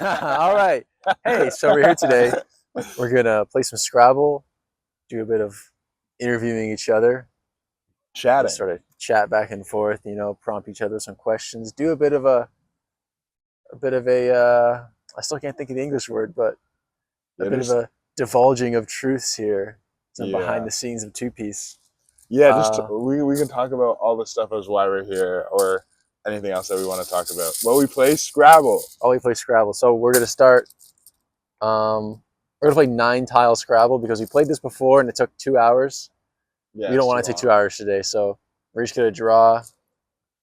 All right. Hey, so we're here today. We're gonna play some Scrabble, do a bit of interviewing each other, just Chatting. sort of chat back and forth. Prompt each other some questions. Do a bit of a. I still can't think of the English word, but a Yeah, bit of just a divulging of truths here. Some behind yeah, the scenes of Two Piece. yeah. Just Uh, we can talk about all the stuff as why we're here, or anything else that we want to talk about. Well, we play Scrabble. we play Scrabble, so we're gonna start. We're gonna play 9 tile Scrabble because we played this before and it took 2 hours. Yeah, We don't it's want too to take long. 2 hours today, so we're just gonna draw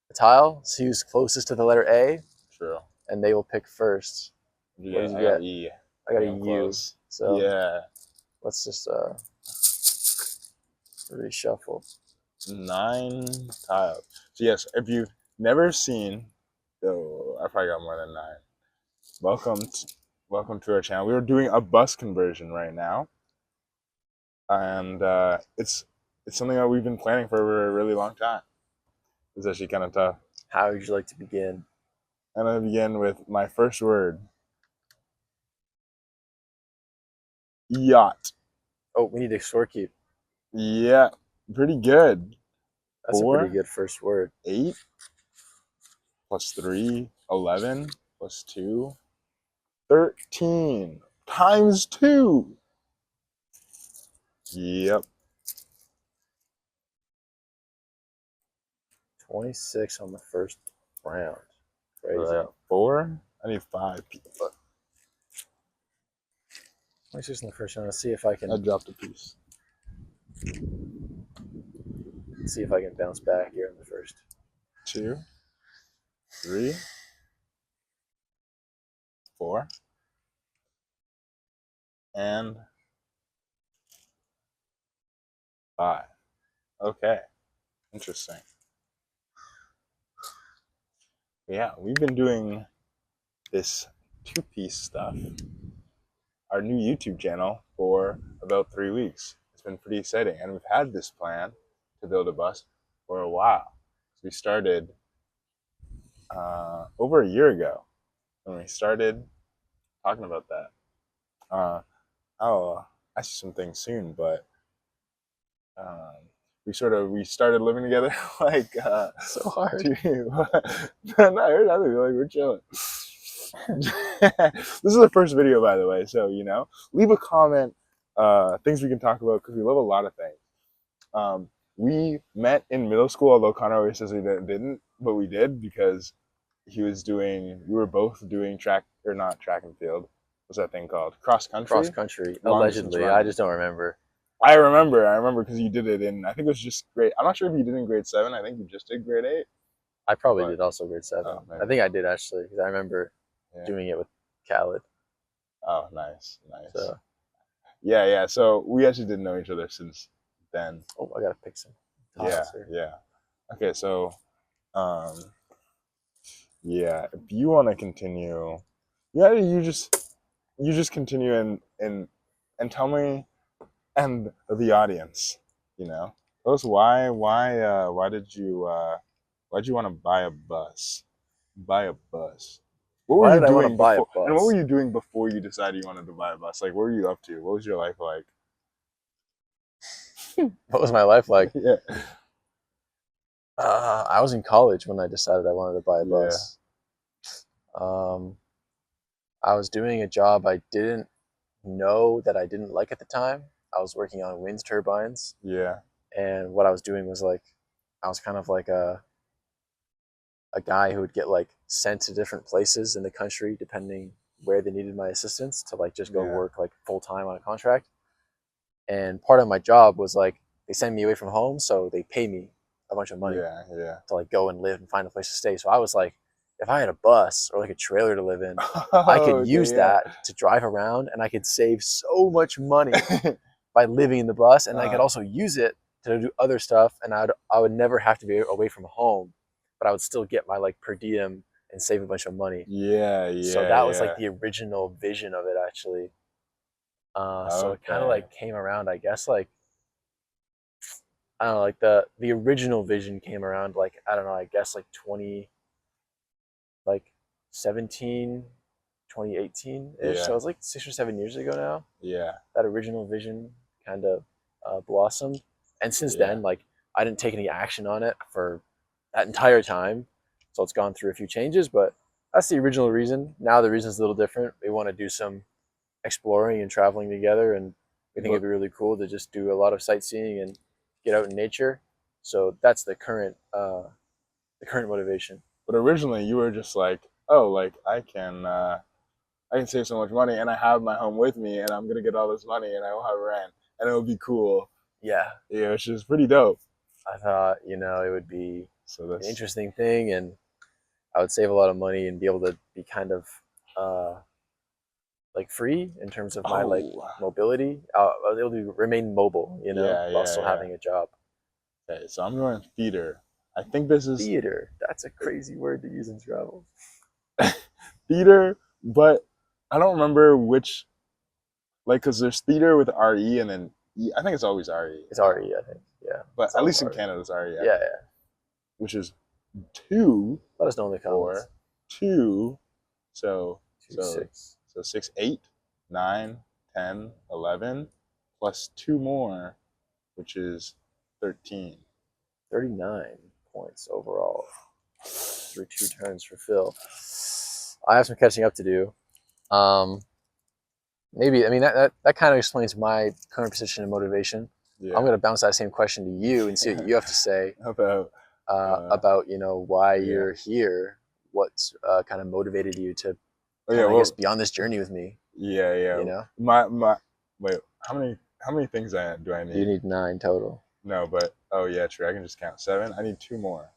a tile, see who's closest to the letter A, True. and they will pick first. What Yeah, did you I got get? E. I I got a think I'm U. close. So Yeah, let's just reshuffle. 9 tiles. So yes, if you've never seen, oh, I probably got more than 9. Welcome, welcome to our channel. We are doing a bus conversion right now, and it's something that we've been planning for a really long time. It's actually kind of tough. How would you like to begin? I'm gonna begin with my first word, yacht. Oh, we need to score keep. Yeah, pretty good. That's a pretty 4, good first word. 8, plus 3, 11, plus 2, 13, times 2. Yep. 26 on the first round. So I Crazy. got 4. I need 5 people. 26 in the first round. Let's see if I I can dropped a piece. bounce back here in the first. 2, 3, 4, and 5. Okay, interesting. Yeah, we've been doing this two-piece stuff, our new YouTube channel, for about 3 weeks. It's been pretty exciting, and we've had this plan to build a bus for a while. So we started over a year ago when we started talking about that. I'll ask you some things soon, but um, we started living together like So hard. no, I think like we're chilling. This is the first video, by the way, so leave a comment, things we can talk about, because we love a lot of things. We met in middle school, although Connor always says we didn't, but we did, because we were both doing track, or not track and field. What's that thing called? Cross Cross country, country, long distance allegedly. I running. just don't remember. I remember because you did it in, I think it was just grade. I'm not sure if you did in grade 7. I think you just did grade 8. I probably But did also grade 7. oh, I maybe. think I did actually because I remember Yeah. doing it with Khaled. Oh, nice, nice. So, Yeah, yeah. So we actually didn't know each other since then. oh, I gotta pick some Yeah, tiles here. yeah. Okay, so um, yeah. If you want to continue, yeah, you just continue, and tell me and the audience, tell us why'd you want to buy a bus? Buy a bus. What were Why you did I want to doing buy a before? And what were bus? you doing before you decided you wanted to buy a bus? Like, what were you up to? What was your life like? What was my life like? Yeah, I was in college when I decided I wanted to buy a yeah, bus. Um, I was doing a job I didn't know that I didn't like at the time. I was working on wind turbines, yeah, and what I was doing was like, I was kind of like a guy who would get like sent to different places in the country depending where they needed my assistance to like just go yeah, work like full time on a contract. And part of my job was like they send me away from home, so they pay me a bunch of money yeah, yeah. to like go and live and find a place to stay. So I was like, if I had a bus or like a trailer to live in, I could Oh, use okay, that to drive around and I could save so much money by living in the bus, and I could yeah. also use it to do other stuff, and I would never have to be away from home, but I would still get my like per diem and save a bunch of money. Yeah, So yeah, that was like yeah. the original vision of it actually. So it kind of Okay. like came around, I guess, like I don't know, like the original vision came around like I don't know, I guess like 20 like 17 2018-ish. So Yeah, it was like 6 or 7 years ago now. yeah, That original vision kind of blossomed. And since yeah. then, like I didn't take any action on it for that entire time. So it's gone through a few changes, but that's the original reason. Now the reason's a little different. We want to do some exploring and traveling together, and we think But it'd be really cool to just do a lot of sightseeing and get out in nature. So that's the current motivation. but originally you were just like, oh, like I can save so much money, and I have my home with me, and I'm gonna get all this money, and I will have rent, and it'll be cool. Yeah, Yeah, which is pretty dope. I thought it would be So an that's interesting thing, and I would save a lot of money and be able to be kind of like free in terms of my like oh mobility. I was able to remain mobile, yeah while yeah still yeah. having a job. Okay, so I'm going theater. I think this is Theater. That's a crazy word to use in travel. theater, but I don't remember which like because there's theater with re and then e. I think it's always re, It's RE, I think. Yeah, but it's at always least in RE. Canada it's re, I Yeah, think, yeah. which is two Let us know in the comments. four two. So Two so six. so 6 8 9 10 11 plus two more, which is 13. 39 points overall through 2 turns for Phil. I have some catching up to do. Um, maybe I mean that kind of explains my current position and motivation. I'm Yeah. going to bounce that same question to you and see what you have to say About about why yeah. you're here. What's kind of motivated you to Oh yeah, kind of, I guess, well be on this journey with me? yeah, You yeah. know, My wait, how many things do I you need? need 9 total. No, but oh yeah, true. I can just count 7. I need two more.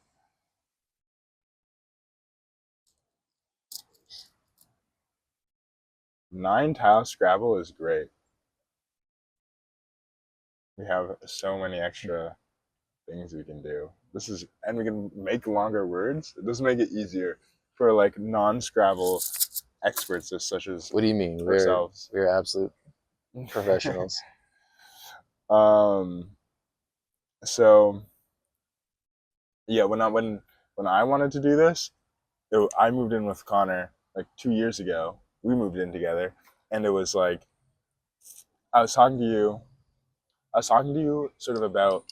9 tile Scrabble is great. We have so many extra things we can do. This is and we can make longer words. It does make it easier for like non-Scrabble experts such as What do you mean? ourselves. We're absolute professionals. um so yeah, when I wanted to do this, I moved in with Connor like 2 years ago. We moved in together, and it was like I was talking to you. I was talking to you sort of about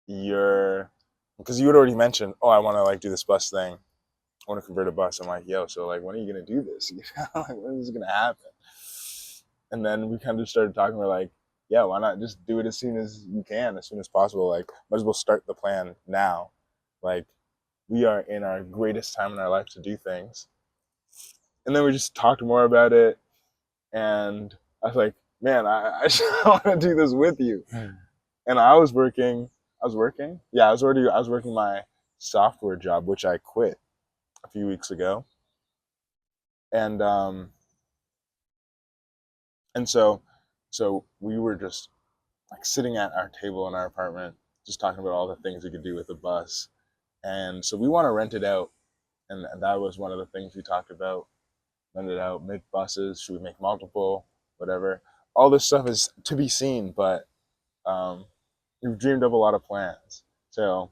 your because you had already mentioned, oh, I want to like do this bus thing. I want to convert a bus. I'm like, yo, so like, when are you gonna do this? Like, when is this gonna happen? And then we kind of started talking. We're like, yeah, why not just do it as soon as you can, as soon as possible? Like, might as well start the plan now. Like, we are in our greatest time in our life to do things. And then we just talked more about it, and I was like, man, I want to do this with you. And I was working. Yeah, I was working my software job, which I quit a few weeks ago. And and so we were just like sitting at our table in our apartment, just talking about all the things we could do with the bus. And so we want to rent it out, and that was one of the things we talked about. Rent it out, make buses. Should we make multiple? Whatever. All this stuff is to be seen, but um, we've dreamed up a lot of plans. So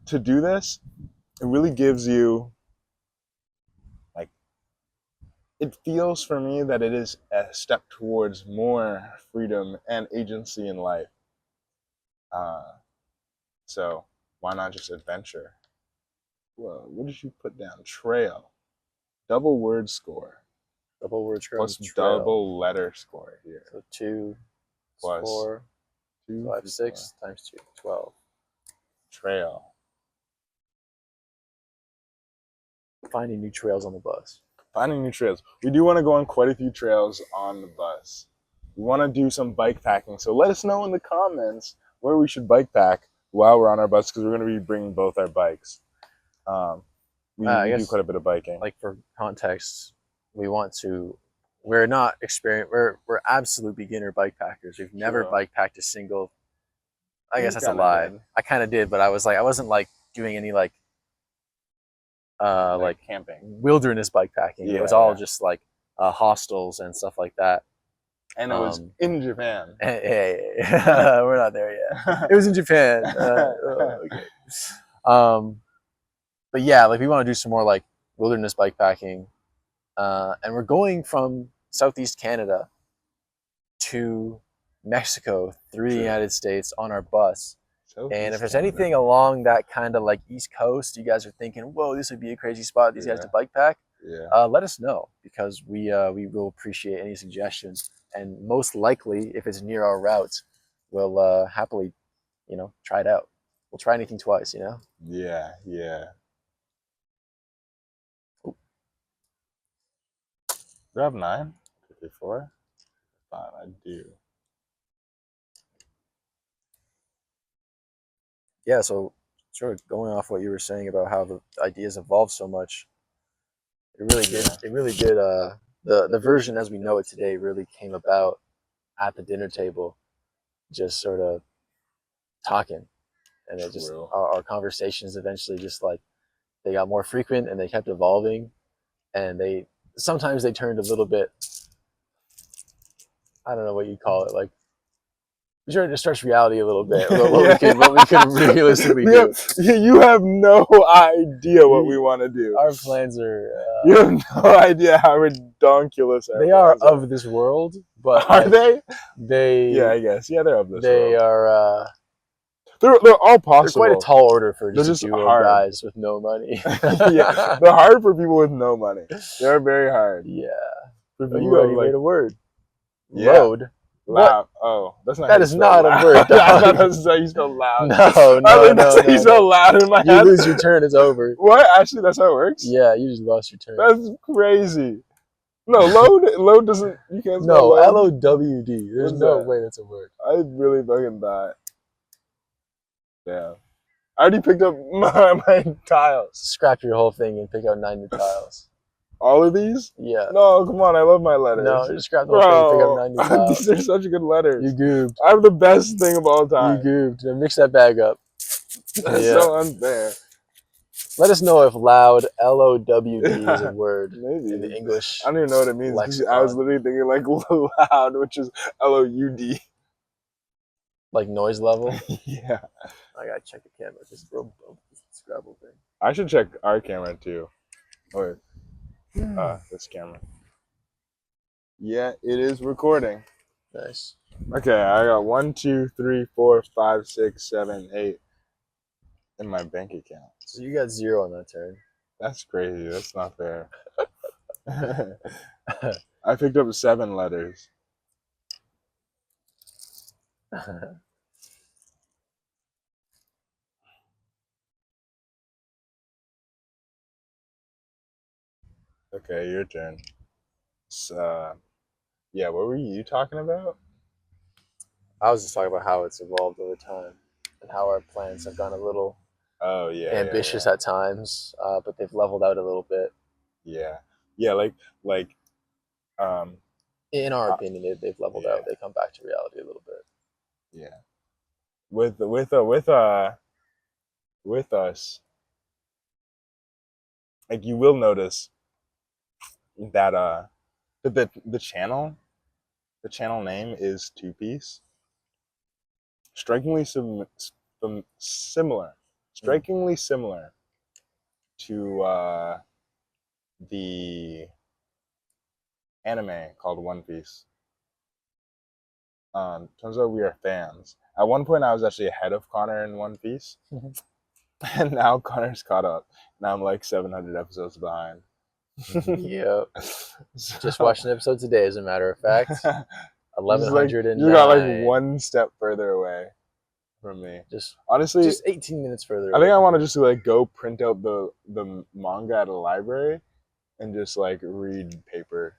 to do this, it really gives you like it feels for me that it is a step towards more freedom and agency in life. Uh, so why not just adventure? Whoa, what did you put down? Trail. Double word score Double word score plus on trail. double letter score here. So 2 Plus 4, 2, 5, 3, 6 times 2, 12. trail. Finding new trails on the bus. Finding new trails. We do want to go on quite a few trails on the bus. We want to do some bike packing. So let us know in the comments where we should bike pack while we're on our bus because we're going to be bringing both our bikes. I We do guess, quite a bit of biking. like for context, we want to. We're not experienced. We're absolute beginner bike packers. We've never True. bike packed a single. I You guess that's a kinda lie. did. I kind of did, but I wasn't like doing any like like camping. wilderness bike packing. It Yeah, was all yeah. just like hostels and stuff like that. And it was in Japan. Hey, we're not there yet. It was in Japan. Okay. Um, but yeah, like we want to do some more like wilderness bikepacking, and we're going from Southeast Canada to Mexico through the True. United States on our bus. And Southeast if there's Canada. anything along that kind of like East Coast, you guys are thinking, whoa, this would be a crazy spot, these guys to bike pack, let us know, because we will appreciate any suggestions. And most likely, if it's near our route, we'll happily, try it out. We'll try anything twice, Yeah. Ooh. Do I have 9? 54? 5, I do. Yeah, so sort of going off what you were saying about how the ideas evolved so much, it really did. Yeah. It really did. The version as we know it today really came about at the dinner table, just sort of talking, and it just True. our conversations eventually just like they got more frequent and they kept evolving, and they sometimes they turned a little bit. I don't know what you call it, like we tried to stretch reality a little bit. What we could realistically do. You have no idea what we want to do. Our plans are. You have no idea how redonkulous they are of this world, but are they? They. Yeah, I guess. Yeah, they're of this world. They are. They're all possible. They're quite a tall order for They're just a duo hard. of guys with no money. Yeah, they're hard for people with no money. They're very hard. Yeah. For Oh, you already made a word. Yeah. Load. Loud. Oh, that's not. That is not loud. a word. I thought that's how you spell loud. No, I think that's how you spell loud in my head. You lose your turn, it's over. What? Actually, that's how it works? Yeah, you just lost your turn. That's crazy. No, load doesn't. You can't spell load. L-O-W-D. There's no way that's a word. I really fucking thought. Yeah. I already picked up my tiles. Scrap your whole thing and pick out 9 new tiles. All of these? Yeah. No, come on. I love my letters. No, just scrap the whole thing and pick up 9 new tiles. These are such good letters. You gooped. I have the best thing of all time. You gooped. Now mix that bag up. That's so unfair. Let us know if loud, L-O-W-D, is a word. Maybe. In the English. I don't even know what it means. Lexicon. I was literally thinking like loud, which is L-O-U-D. Like noise level? Yeah. I gotta check the camera. Just real Scrabble thing. I should check our camera too. Or this camera. Yeah, it is recording. Nice. Okay, I got 1, 2, 3, 4, 5, 6, 7, 8 in my bank account. So you got 0 on that turn. That's crazy. That's not fair. I picked up 7 letters. Okay, your turn. So, yeah, what were you talking about? I was just talking about how it's evolved over time and how our plans have gone a little ambitious at times, but they've leveled out a little bit. Yeah, like in our opinion, they've leveled out. They come back to reality a little bit. Yeah, with us, like you will notice that the channel name is Two Piece. Strikingly similar to the anime called One Piece. Turns out we are fans. At one point, I was actually ahead of Connor in One Piece, and now Connor's caught up. Now I'm like 700 episodes behind. Yep. So, just watched an episode today, as a matter of fact. 1109. You got like one step further away from me. Honestly, just 18 minutes further. I think I want to just like go print out the manga at a library and just like read paper.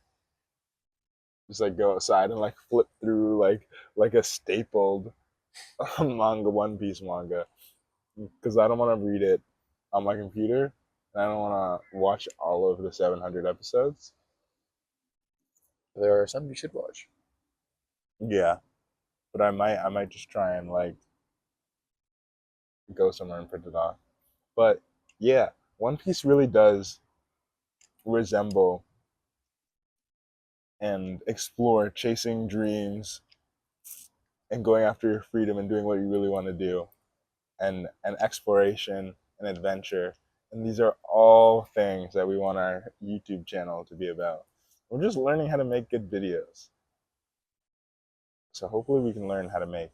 Just like go outside and like flip through like a stapled manga, One Piece manga, because I don't want to read it on my computer and I don't want to watch all of the 700 episodes. There are some you should watch. Yeah, but I might just try and like go somewhere and print it off. But yeah, One Piece really does resemble and explore chasing dreams and going after your freedom and doing what you really want to do, and exploration and adventure And these are all things that we want our YouTube channel to be about. We're just learning how to make good videos. So hopefully we can learn how to make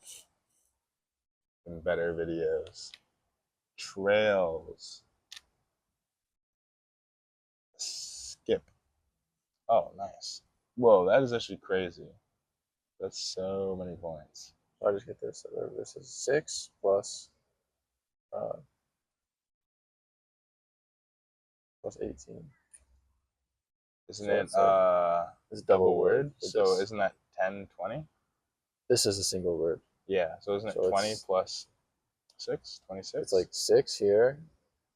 even better videos. Trails. Skip. Oh, nice. Whoa, that is actually crazy. That's so many points. I'll just get this. So this is 6 plus uh, plus 18. Isn't So it it's like it's double word? but So this, isn't that 10, 20? this is a single word. Yeah, so isn't it So 20 it's plus 6? 26? it's like 6 here.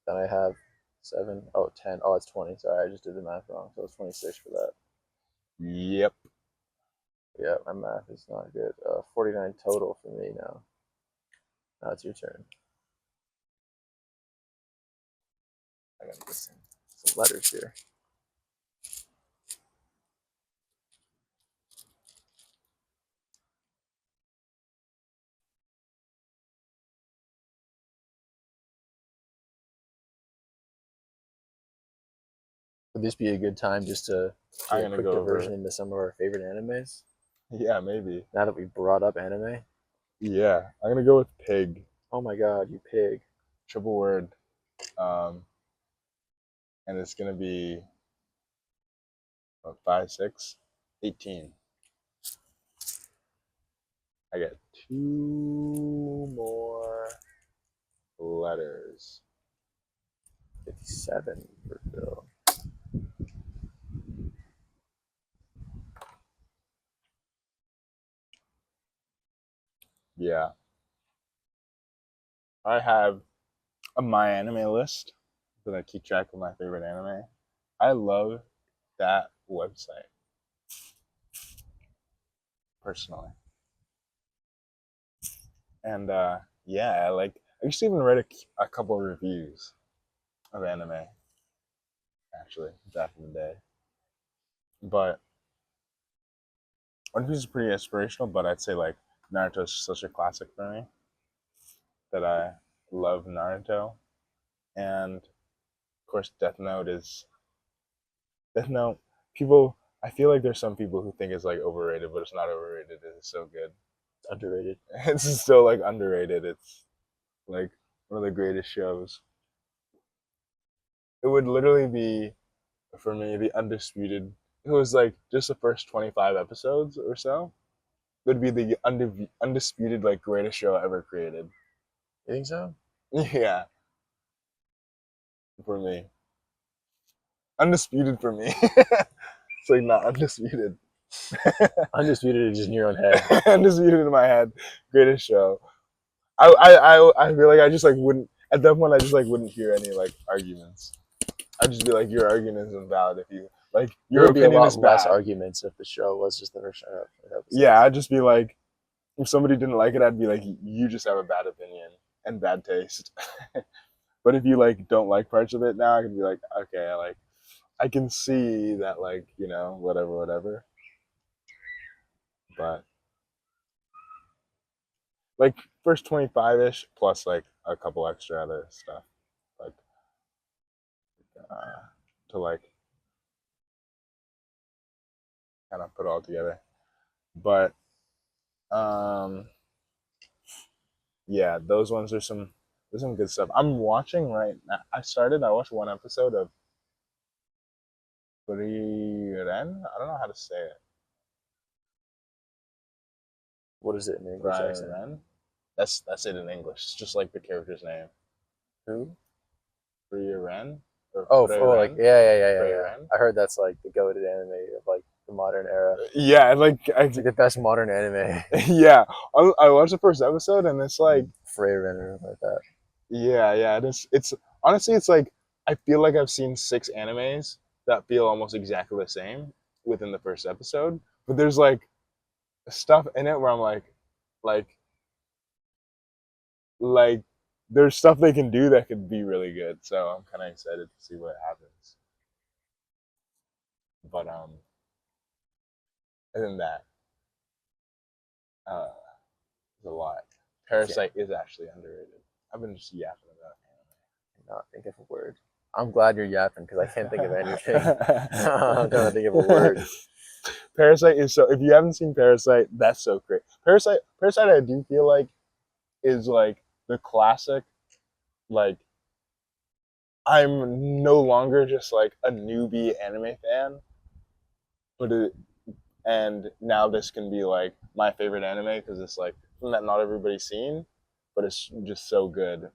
Then I have 7. Oh, 10. Oh, it's 20. Sorry, I just did the math wrong. So it's 26 for that. Yep. Yeah, my math is not good. 49 total for me now. Now it's your turn. I gotta get some letters here. Would this be a good time just to I'm do a gonna quick go diversion over. into some of our favorite animes? Yeah, maybe. Now that we brought up anime. Yeah, I'm gonna go with pig. Oh my god, you pig. Triple word. Um, and it's gonna be what, 5, 6, 18. I get 2 more letters. 57 for Phil. Yeah. I have a my anime list that I keep track of my favorite anime. I love that website personally. And yeah, I used to even write a couple of reviews of anime actually back in the day. But One Piece is pretty inspirational, but I'd say like Naruto is such a classic for me that I love Naruto. And of course Death Note. People I feel like there's some people who think it's like overrated, but it's not overrated. It's so good. It's underrated. It's still like underrated. It's like one of the greatest shows. It would literally be for me the undisputed. It was like just the first 25 episodes or so. It would be the undisputed like greatest show ever created. You think so? Yeah, for me, undisputed for me. It's like not undisputed. Undisputed is just in your own head. Undisputed in my head, greatest show. I feel like I just like wouldn't at that point. I just like wouldn't hear any like arguments. I'd just be like, your argument is invalid if you like There your would be a opinion lot is less bad. arguments if the show was just the first episode. Yeah, I'd just be like, if somebody didn't like it, I'd be like, you just have a bad opinion and bad taste. But if you like don't like parts of it now, I can be like, okay, like I can see that, like, whatever, whatever. But like first 25 ish plus like a couple extra other stuff, like to like kind of put all together. But um, yeah, those ones are there's some good stuff. I'm watching right now. I watched one episode of Frieren. I don't know how to say it. What is it in English accent? Frieren. That's it in English. It's just like the character's name. Who? Frieren or Oh, like Frieren. yeah. I heard that's like the goated anime of like the modern era. Yeah, It's like the best modern anime. yeah. I watched the first episode and it's like Frey Renner like that. yeah. It's honestly it's like I feel like I've seen 6 animes that feel almost exactly the same within the first episode, but there's like stuff in it where I'm like like there's stuff they can do that could be really good. So I'm kind of excited to see what happens. But other than that, uh, there's a lot. Parasite is actually underrated. I've been just yapping about anime. Not think of a word. I'm glad you're yapping because I can't think of anything. I'm trying to think of a word. Parasite is so. If you haven't seen Parasite, that's so great. Parasite, I do feel like is like the classic. Like, I'm no longer just like a newbie anime fan, but and now this can be like my favorite anime because it's like something that not everybody's seen, but it's just so good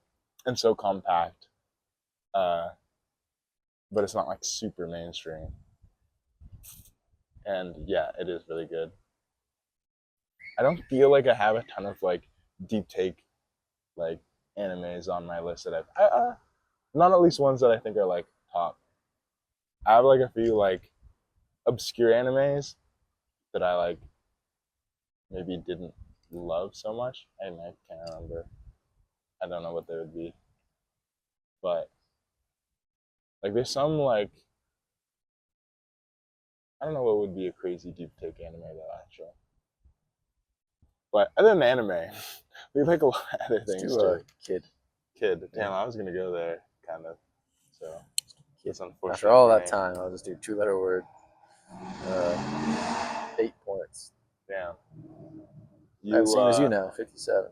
and so compact. But it's not like super mainstream. And yeah, it is really good. I don't feel like I have a ton of like deep take like animes on my list that not at least ones that I think are like top. I have like a few like obscure animes that I like maybe didn't love so much. I can't remember. I don't know what they would be, but like there's some like I don't know what would be a crazy deep take anime though actually. But other than anime, we like a lot of other Let's things do too. Kid. Damn, I was gonna go there kind of. So it's unfortunate. After all for that me. time, I'll just do 2-letter word. 8 points. Damn. Same as you now, 57.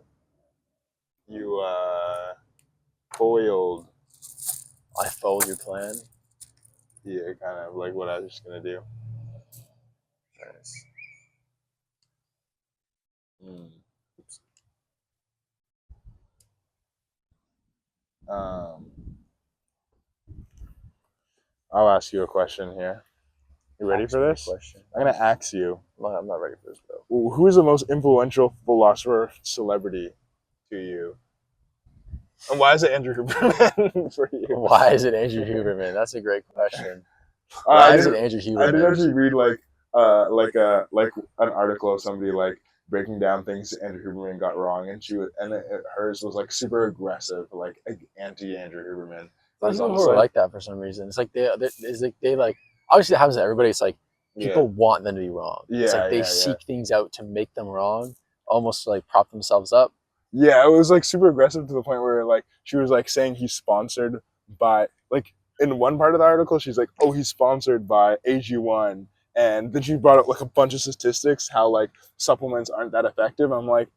You foiled. I fold your plan. Yeah, kind of like what I was just gonna do. Nice. Oops. I'll ask you a question here. You ready for this? Question. I'm gonna ask you. I'm not ready for this, bro. Who is the most influential philosopher celebrity to you? And why is it Andrew Huberman for you? Why is it Andrew Huberman? That's a great question. Why is it Andrew I did Huberman? actually read like an article of somebody like breaking down things Andrew Huberman got wrong, and hers was like super aggressive, like anti Andrew Huberman. There's people who are like that for some reason. It's like they like obviously it happens to everybody. It's like people want them to be wrong. It's like they seek things out to make them wrong, almost to like prop themselves up. Yeah, it was like super aggressive to the point where like she was like saying he's sponsored by like in one part of the article she's like, oh, he's sponsored by AG1, and then she brought up like a bunch of statistics how like supplements aren't that effective. I'm like,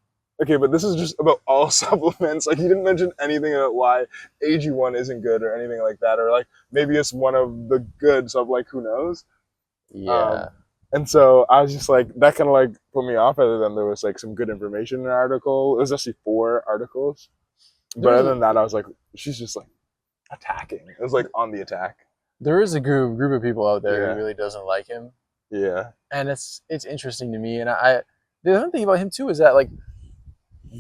okay, but this is just about all supplements. Like, you didn't mention anything about why AG1 isn't good or anything like that, or like maybe it's one of the good. So I'm like, who knows? Yeah. And so I was just like, that kind of like put me off. Other than there was like some good information in the article. It was actually 4 articles, but other than that, I was like, she's just like attacking. It was like on the attack. There is a group of people out there who really doesn't like him. Yeah. And it's interesting to me. And the other thing about him too is that like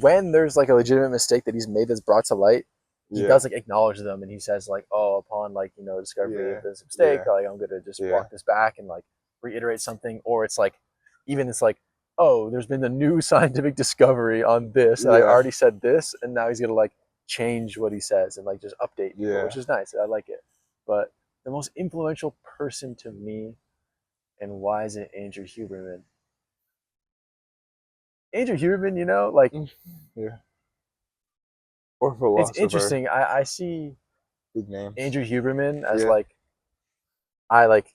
when there's like a legitimate mistake that he's made that's brought to light, he does like acknowledge them and he says like, oh, upon like, you know, discovery of this mistake, like I'm gonna just walk this back and like reiterate something. Or it's like even it's like, oh, there's been a new scientific discovery on this and I already said this, and now he's gonna like change what he says and like just update people, which is nice. I like it. But the most influential person to me, and why is it Andrew Huberman? Andrew Huberman, you know, like or philosopher. It's interesting. I see big names. Andrew Huberman as like I like.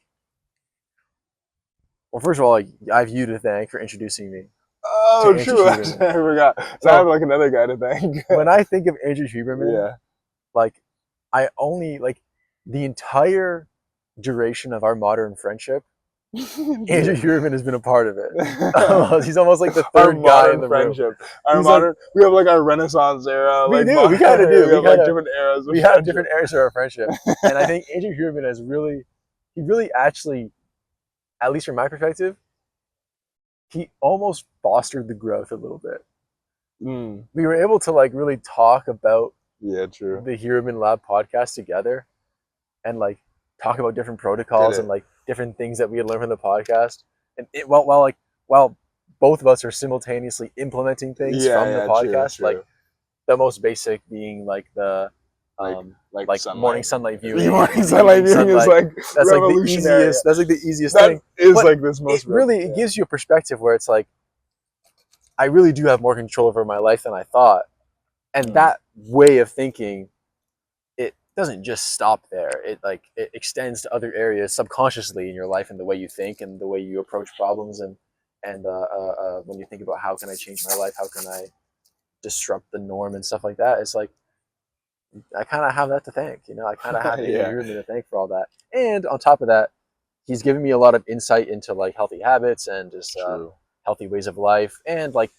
Well, first of all, like, I have you to thank for introducing me. Oh, true. I forgot. So I have like another guy to thank. When I think of Andrew Huberman, like I only like the entire duration of our modern friendship. Andrew Huberman has been a part of it. He's almost like the third guy in the friendship. Room. We have like our Renaissance era. We do. We kind of do. We have like different eras. We have different eras of our friendship, and I think Andrew Huberman has he really actually, at least from my perspective, he almost fostered the growth a little bit. We were able to like really talk about the Huberman Lab podcast together, and like talk about different protocols and like different things that we had learned from the podcast. And while both of us are simultaneously implementing things from the podcast, like the most basic being like the morning sunlight viewing. Morning sunlight viewing is like that's like the easiest. That's like the easiest thing. Is like this most. It gives you a perspective where it's like I really do have more control over my life than I thought, and that way of thinking, it doesn't just stop there. It extends to other areas subconsciously in your life and the way you think and the way you approach problems and when you think about how can I change my life, how can I disrupt the norm and stuff like that. It's like I kind of have that to thank. I kind of have Andrew Yeah, Huberman to thank for all that. And on top of that, he's given me a lot of insight into like healthy habits and just true. healthy ways of life and like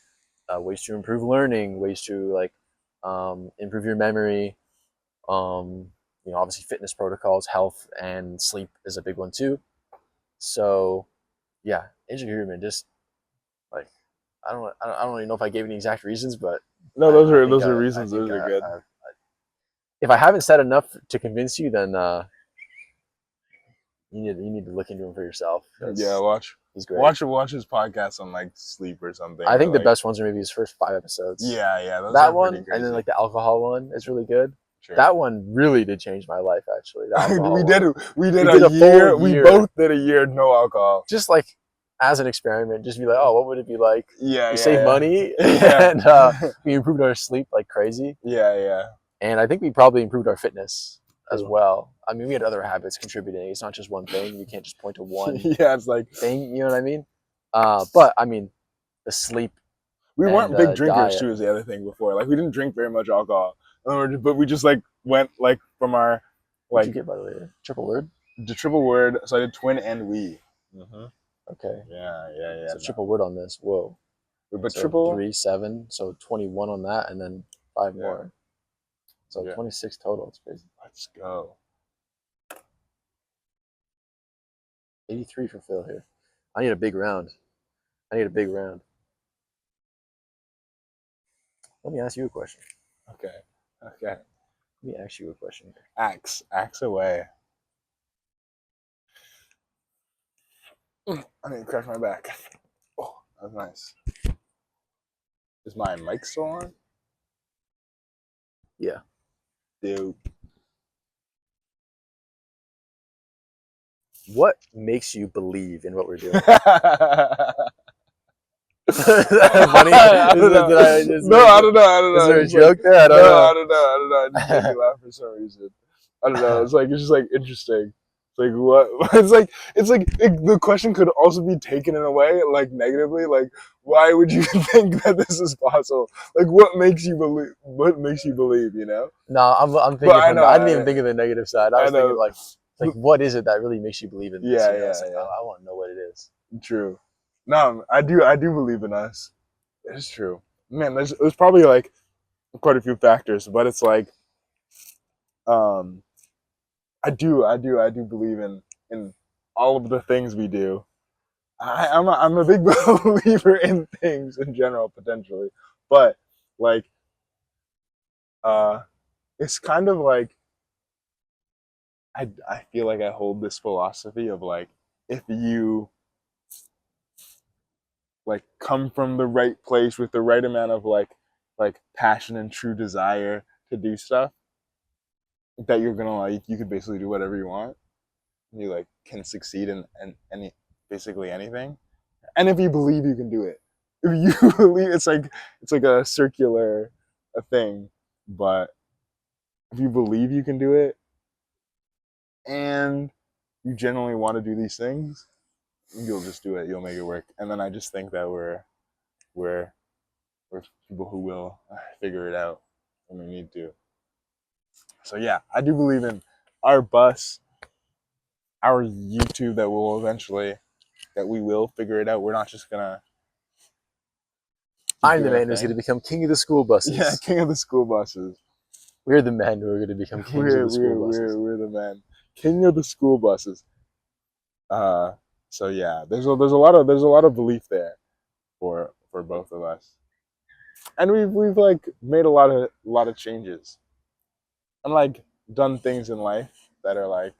ways to improve learning, ways to like improve your memory. Obviously fitness protocols, health, and sleep is a big one too. So yeah, Andrew Huberman just like I don't really know if I gave any exact reasons, but No, I, I think those are I reasons. think Those are good. if I haven't said enough to convince you, then you need to look into him for yourself Yeah, because he's great. watch his podcast on like sleep or something. I Or think the like, best ones are maybe his first 5 episodes. yeah, those That are pretty one, and then crazy. like the alcohol one is really good. Sure. That one really did change my life. Actually, the alcohol we one. did We a did a year. full We year. both did a year no alcohol. Just like as an experiment, just be like, oh, what would it be like? Yeah, We saved money Yeah. and we improved our sleep like crazy. Yeah. And I think we probably improved our fitness as Cool. well. I mean, we had other habits contributing. It's not just one thing. You can't just point to one Yeah, it's like thing. You know what I mean? But I mean, the sleep we weren't and big drinkers diet. too. Is the other thing before. Like we didn't drink very much alcohol, but we just like went like from our What'd you like get by the way? Triple word. the triple word. So I did twin and we. Mm-hmm. Okay. Yeah. So triple word on this. Whoa. But So triple 3, 7. So 21 on that, and then 5 more. So 26 total. It's crazy. Let's go. 83 for Phil here. I need a big round. Let me ask you a question. Okay. Let me ask you a question. Axe away. I need to crack my back. Oh, that's nice. Is my mic still on? Yeah. Dude. What makes you believe in what we're doing? Funny? I don't know. Is there a joke there? I don't know. I don't know. It just made me laugh for some reason. I don't know. It's just like interesting. It's like what? It's like the question could also be taken in a way like negatively. Like why would you think that this is possible? Like what makes you believe? What makes you believe? You know? No, I'm thinking. I didn't even I, think of the negative side. I was thinking like what is it that really makes you believe in this? Yeah, It's like, oh, I want to know what it is. True. No, I do believe in us. It's true. Man, there's probably like quite a few factors, but it's like, I do believe in all of the things we do. I'm a big believer in things in general, potentially, but like, it's kind of like I feel like I hold this philosophy of like if you like come from the right place with the right amount of like passion and true desire to do stuff, that you're gonna like you could basically do whatever you want. You like can succeed in any basically anything, and if you believe you can do it, if you believe it's like a circular thing, but if you believe you can do it and you genuinely want to do these things, you'll just do it. You'll make it work. And then I just think that we're people who will figure it out when we need to. So yeah, I do believe in our bus, our YouTube that we will figure it out. We're not just gonna. I'm the man who's going to become king of the school buses. Yeah, king of the school buses. We're the men who are going to become kings of the school buses. We're the men, king of the school buses. So yeah, there's a lot of belief there for both of us, and we've like made a lot of changes, and like done things in life that are like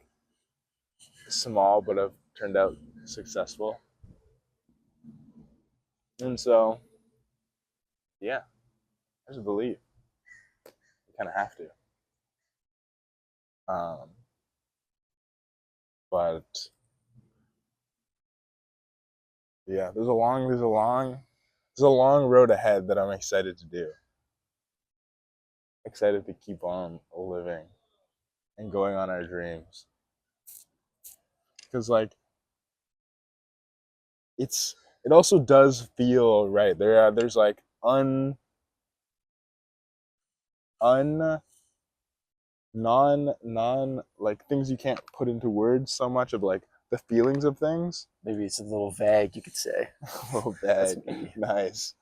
small but have turned out successful. And so, yeah, I just believe you kind of have to. But yeah, there's a long road ahead that I'm excited to do. Excited to keep on living. and going on our dreams. Because like it also does feel right. There's like un non like things you can't put into words so much of like the feelings of things. Maybe it's a little vague, you could say. A little That's bad. me. Nice.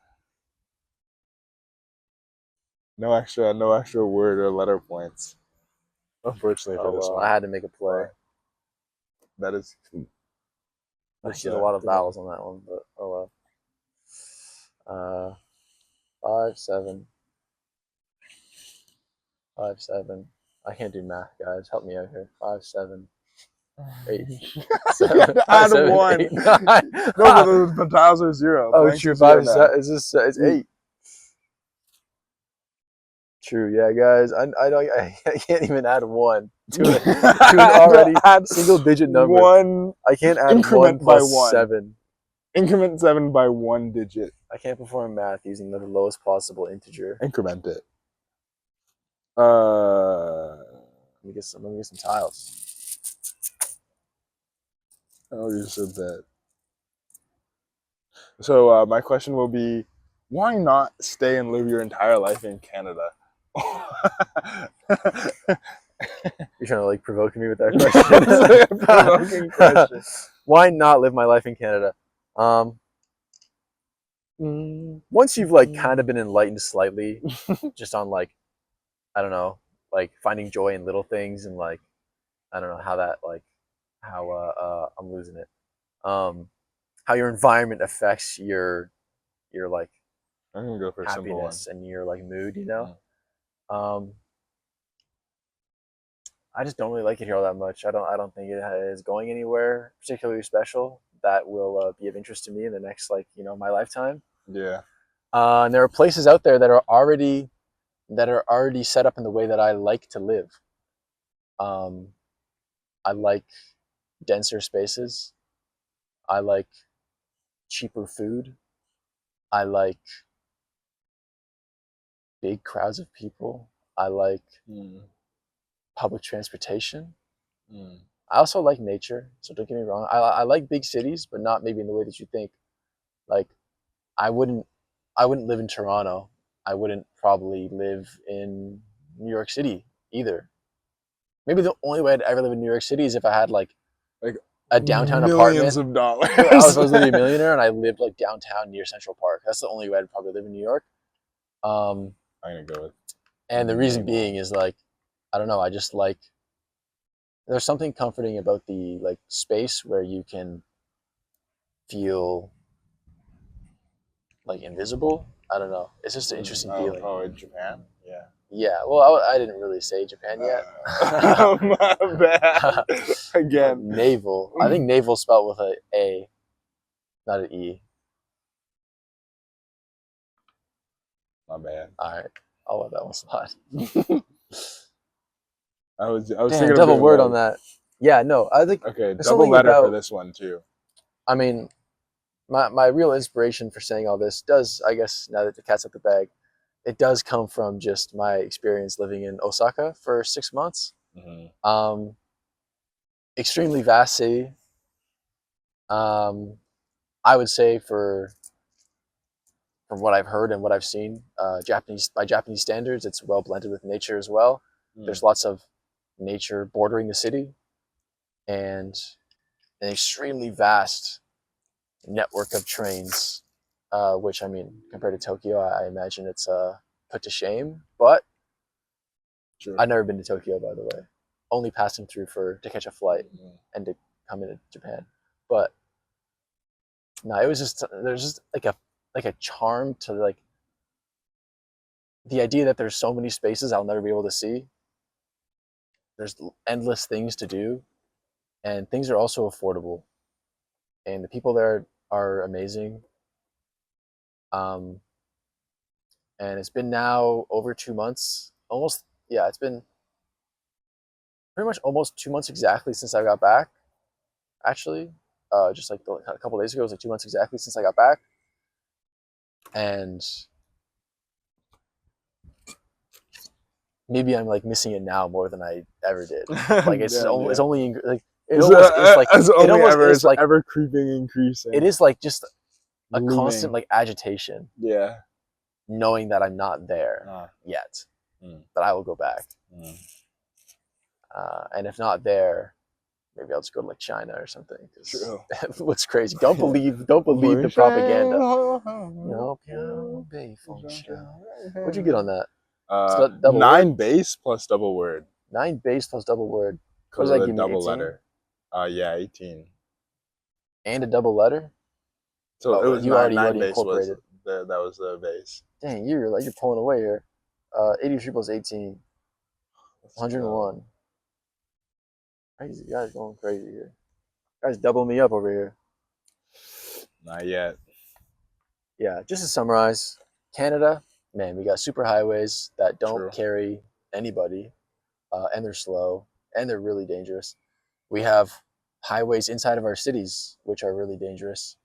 No extra word or letter points. Unfortunately for Oh this well, one. I had to make a play. That is I that's see a lot of good one. vowels on that one, but oh well. 5, 7, 5, 7. I can't do math, guys. Help me out here. 5, 7, 8, You 7, had to 5, add 7, one. 8, 9. No, but the tiles are zero. Oh, Blanks true. are zero 5 is now. Is this? It's 8. True. Yeah, guys. I don't. I can't even add 1 to an already add single-digit number. one I can't add 1 increment by plus 1. 7. Increment 7 by 1 digit. I can't perform math using the lowest possible integer. Increment it. Let me get some. Let me get some tiles. Oh, you said that. So my question will be, why not stay and live your entire life in Canada? You're trying to like provoke me with that question. Provoking question. Why not live my life in Canada? Once you've like kind of been enlightened slightly, just on like I don't know, like finding joy in little things and like I don't know how that like how I'm losing it. How your environment affects your like I'm gonna go for a simple one. happiness and your like mood, you know. Um, I just don't really like it here all that much. I don't think it is going anywhere particularly special that will be of interest to me in the next like my lifetime. Yeah. And there are places out there that are already set up in the way that I like to live. Um, I like denser spaces. I like cheaper food. I like big crowds of people. I like public transportation. I also like nature, so don't get me wrong. I like big cities, but not maybe in the way that you think. Like I wouldn't I wouldn't live in Toronto. I wouldn't probably live in New York City either. Maybe the only way I'd ever live in New York City is if I had like Like a downtown millions apartment. of dollars. I was literally a millionaire and I lived like downtown near Central Park. That's the only way I'd probably live in New York. Um, I'm gonna go with. and the reason being is like, I don't know. I just like there's something comforting about the like space where you can feel like invisible. I don't know. It's just an interesting feeling. Oh, in Japan? Yeah. Yeah. Well, I didn't really say Japan yet. My bad. Again. Naval. I think naval spelled with a A, not an E. My bad. All right. I'll let that one slide. I was Damn, thinking double a bit word low. on that. Yeah, no, I think Okay, there's double something letter for about. this one too. I mean, my real inspiration for saying all this does, I guess, now that the cat's out the bag, it does come from just my experience living in Osaka for 6 months. Um, extremely vast city. I would say from what I've heard and what I've seen, by Japanese standards, it's well blended with nature as well. There's lots of nature bordering the city, and an extremely vast network of trains, which I mean, compared to Tokyo, I imagine it's put to shame. But Sure. I've never been to Tokyo, by the way. Only passing through to catch a flight and to come into Japan. But no, it was just there's just like a charm to like the idea that there's so many spaces I'll never be able to see. There's endless things to do, and things are also affordable. And the people there are amazing. Um, and it's been now over 2 months, almost. Yeah, it's been pretty much almost 2 months exactly since I got back. Actually, just like a couple days ago, it was like 2 months exactly since I got back, and maybe I'm like missing it now more than I ever did. Like it's only like it It's, almost is like as it only almost ever, is it's like ever creeping, increasing, it is like just a looming. constant like agitation, Yeah. knowing that I'm not there Ah. yet, Mm. but I will go back. Mm. And if not there, maybe I'll just go to like China or something. True. What's crazy? Don't believe the propaganda. What'd you get on that? Double word? 9 base plus double word 9 base plus double word. What because does of that the give me? double 18? letter. Yeah, 18. And a double letter? So it Oh, was you 9. already 9 base was incorporated. that was the base. Dang, you're pulling away here. 83 plus 18. 101. Crazy. You guys going crazy here. You guys double me up over here. Not yet. Yeah, just to summarize, Canada, man, we got super highways that don't True. carry anybody, and they're slow, and they're really dangerous. We have highways inside of our cities, which are really dangerous.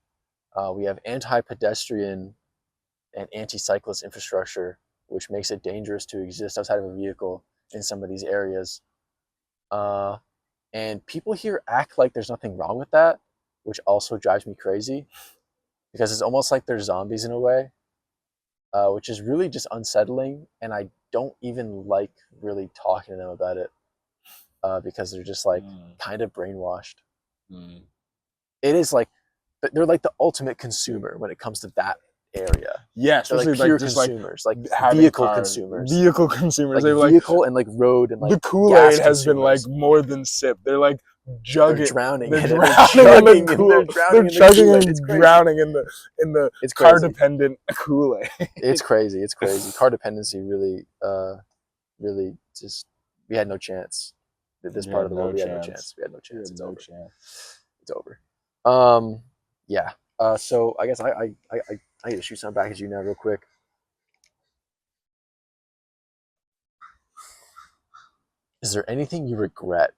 We have anti-pedestrian and anti-cyclist infrastructure, which makes it dangerous to exist outside of a vehicle in some of these areas. Uh, and people here act like there's nothing wrong with that, which also drives me crazy because it's almost like they're zombies in a way, which is really just unsettling. And I don't even like really talking to them about it because they're just like kind of brainwashed. Mm. It is like they're like the ultimate consumer when it comes to that area. Yeah, They're especially like pure just consumers, like having vehicle cars. consumers, Vehicle consumers. like They're like vehicle and like road and like the Kool-Aid gas has been like consumers. more than sip. They're like They're jugging. drowning They're in it. drowning in the They're Kool. drowning They're in the chugging Kool-Aid. It's and crazy. drowning in the It's car crazy. dependent Kool-Aid. It's crazy. It's crazy. Car dependency really, really just we had no chance. This We part had of the world, no we had no chance. chance. We had no We chance. had It's no over. chance. It's over. Yeah. So I guess I need to shoot something back at you now real quick. Is there anything you regret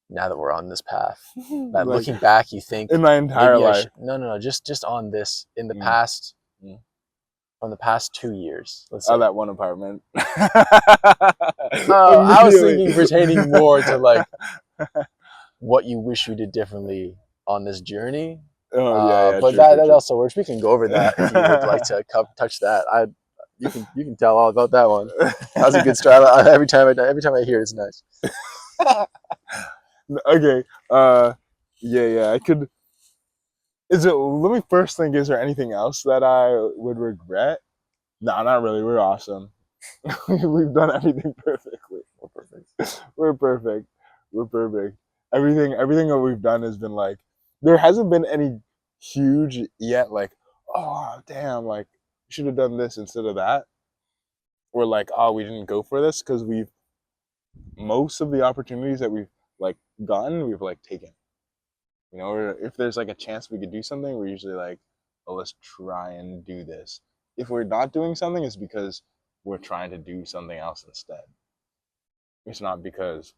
now that we're on this path? That Like, looking back, you think in my entire maybe life. no, just on this in the Mm. past, Mm. on the past 2 years. Let's say. Oh, that one apartment. I was thinking pertaining more to like what you wish you did differently on this journey. Oh yeah, But true, that true. also works. We can go over that if you would like to touch that. You can tell all about that one. That was a good start. Every time I hear it, it's nice. Okay. Yeah. I could. Let me first think. Is there anything else that I would regret? No, not really. We're awesome. We've done everything perfectly. We're perfect. We're perfect. We're perfect. Everything that we've done has been like. There hasn't been any huge yet. Like, oh damn! Like, we should have done this instead of that. Or like, oh, we didn't go for this because we've most of the opportunities that we've like gotten, we've like taken. You know, or if there's like a chance we could do something, we're usually like, oh, let's try and do this. If we're not doing something, it's because we're trying to do something else instead. It's not because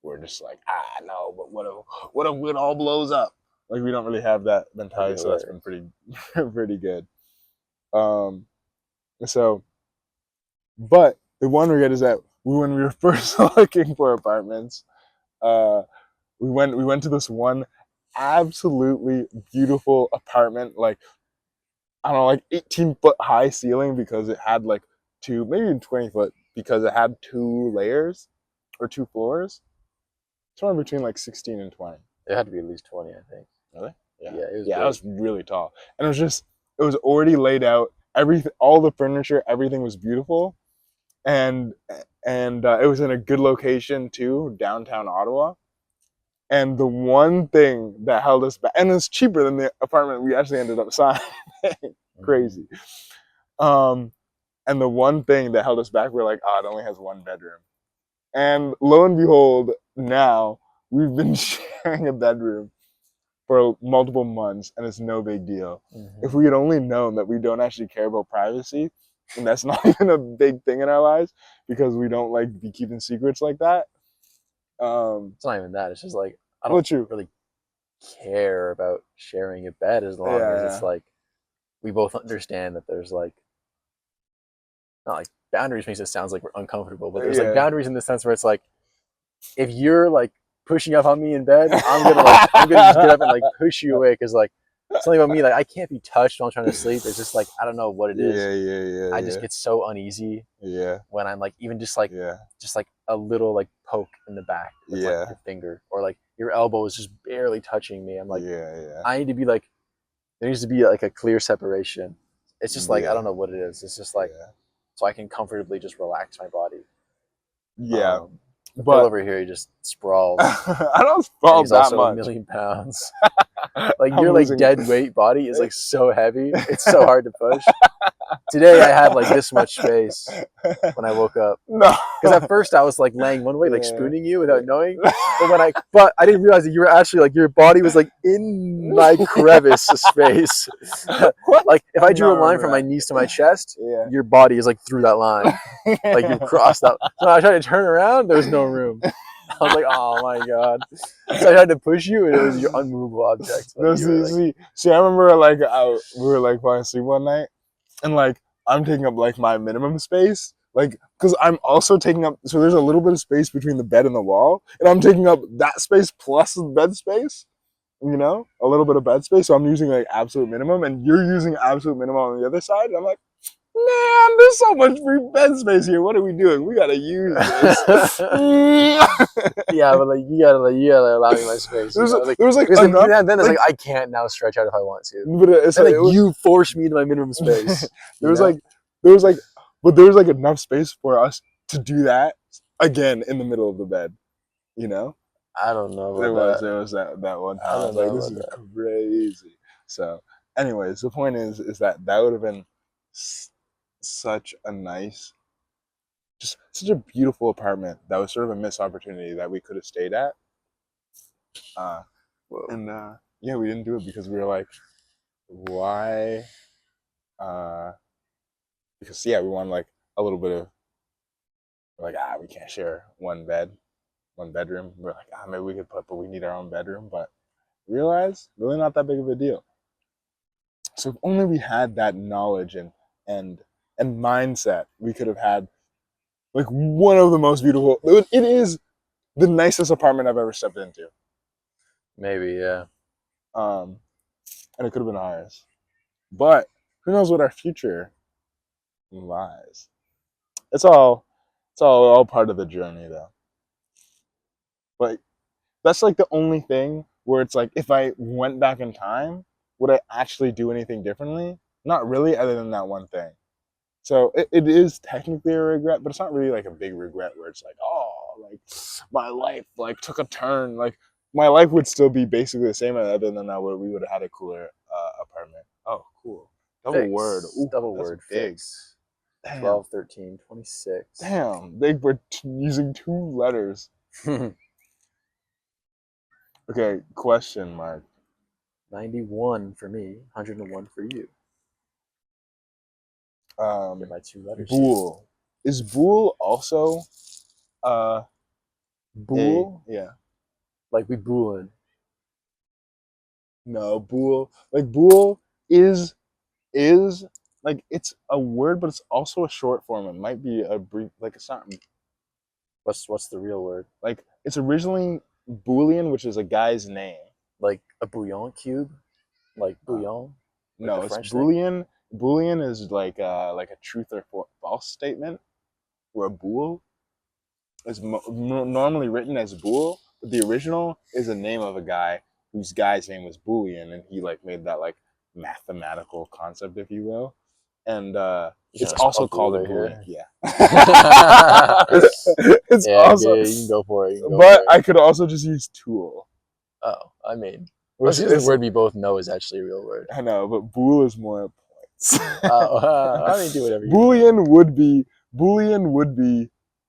we're just like, no, but what if it all blows up? Like we don't really have that mentality, so that's been pretty pretty good. So but the one regret is that when we were first looking for apartments, uh we went to this one absolutely beautiful apartment, like I don't know, like 18-foot high ceiling because it had like maybe even 20-foot because it had 2 layers or 2 floors. Somewhere between like 16 and 20. It had to be at least 20, I think. Really? Yeah, it was. Yeah, it was really tall, and it was already laid out. Everything, all the furniture, everything was beautiful, and it was in a good location too, downtown Ottawa. And the one thing that held us back, and it was cheaper than the apartment we actually ended up signing. Crazy. And the one thing that held us back, we're like, it only has 1 bedroom. And lo and behold, now we've been sharing a bedroom for multiple months, and it's no big deal. Mm-hmm. If we had only known that we don't actually care about privacy, and that's not even a big thing in our lives because we don't like be keeping secrets like that. It's not even that. It's just like I don't really care about sharing a bed as long as it's like we both understand that there's like not like boundaries makes it sounds like we're uncomfortable, but there's like Yeah. boundaries in the sense where it's like if you're like pushing up on me in bed, I'm gonna just get up and like push you away because like something about me like I can't be touched while I'm trying to sleep. It's just like I don't know what it is. I just get so uneasy Yeah. when I'm like even just Yeah. like a little like poke in the back with like your finger or like your elbow is just barely touching me. I'm like I need to be like there needs to be like a clear separation. It's just like I don't know what it is. It's just like so I can comfortably just relax my body. Yeah. Phil But over here, he just sprawls. I don't And sprawl he's that also much. 1,000,000 pounds. Like I'm your like losing- dead weight body is like so heavy. It's so hard to push. Today I had like this much space when I woke up. No. Because at first I was like laying one way, like Yeah. spooning you without knowing. But I didn't realize that you were actually like your body was like in my crevice of space. Like if I drew a line from my knees to my chest, Yeah. your body is like through that line. Like you crossed that. So I tried to turn around, there was no room. I was like, oh my god. So I tried to push you and it was your unmovable object. No, Like, you were, see, I remember like we were like falling asleep one night, and like I'm taking up like my minimum space, like because I'm also taking up. So there's a little bit of space between the bed and the wall, and I'm taking up that space plus the bed space. You know, a little bit of bed space. So I'm using like absolute minimum, and you're using absolute minimum on the other side. And I'm like, man, there's so much free bed space here. What are we doing? We gotta use this. yeah, but like you gotta allow me my space. There was Like, like because enough, then it's like I can't now stretch out if I want to. but it's And like, like you force me into my minimum space. there was like enough space for us to do that again in the middle of the bed. You know, I don't know there about was that. that one time. I I don't was like, know this about is that. crazy. So, anyways, the point is that would have been such a nice, just such a beautiful apartment. That was sort of a missed opportunity that we could have stayed at. And yeah, we didn't do it because we were like, why? Because yeah, we wanted like a little bit of, we're like, we can't share one bedroom. We're like, maybe we could but we need our own bedroom. But realize really not that big of a deal. So if only we had that knowledge and mindset, we could have had like one of the most beautiful. It is the nicest apartment I've ever stepped into. Maybe, yeah. And it could have been ours. But who knows what our future lies. It's all part of the journey though. But that's like the only thing where it's like if I went back in time, would I actually do anything differently? Not really, other than that one thing. So it is technically a regret, but it's not really like a big regret where it's like, like my life like took a turn. Like my life would still be basically the same, other than that we would have had a cooler apartment. Oh, cool. Double Fix. word. Ooh, Double that's word. big. Fix. Damn. 12, 13, 26. Damn. They were using 2 letters. Okay, question mark. 91 for me, 101 for you. Get my 2 letters. Bool. Is bool also Bool? Yeah. Like we boolin'. No, bool. Like bool is like it's a word, but it's also a short form. It might be a brief, like it's not. What's the real word? Like it's originally Boolean, which is a guy's name. Like a bouillon cube? Like bouillon? No, the it's French Boolean. Boolean is like a truth or false statement, where a bool is normally written as bool, but the original is a name of a guy whose guy's name was Boolean, and he like made that like mathematical concept, if you will. And it's also called a Boolean. Yeah. It's Yeah, also. you can go for it. But I could also just use tool. Oh, I mean, Which let's use is the word we both know is actually a real word. I know, but bool is more points. I mean, do whatever you Boolean would be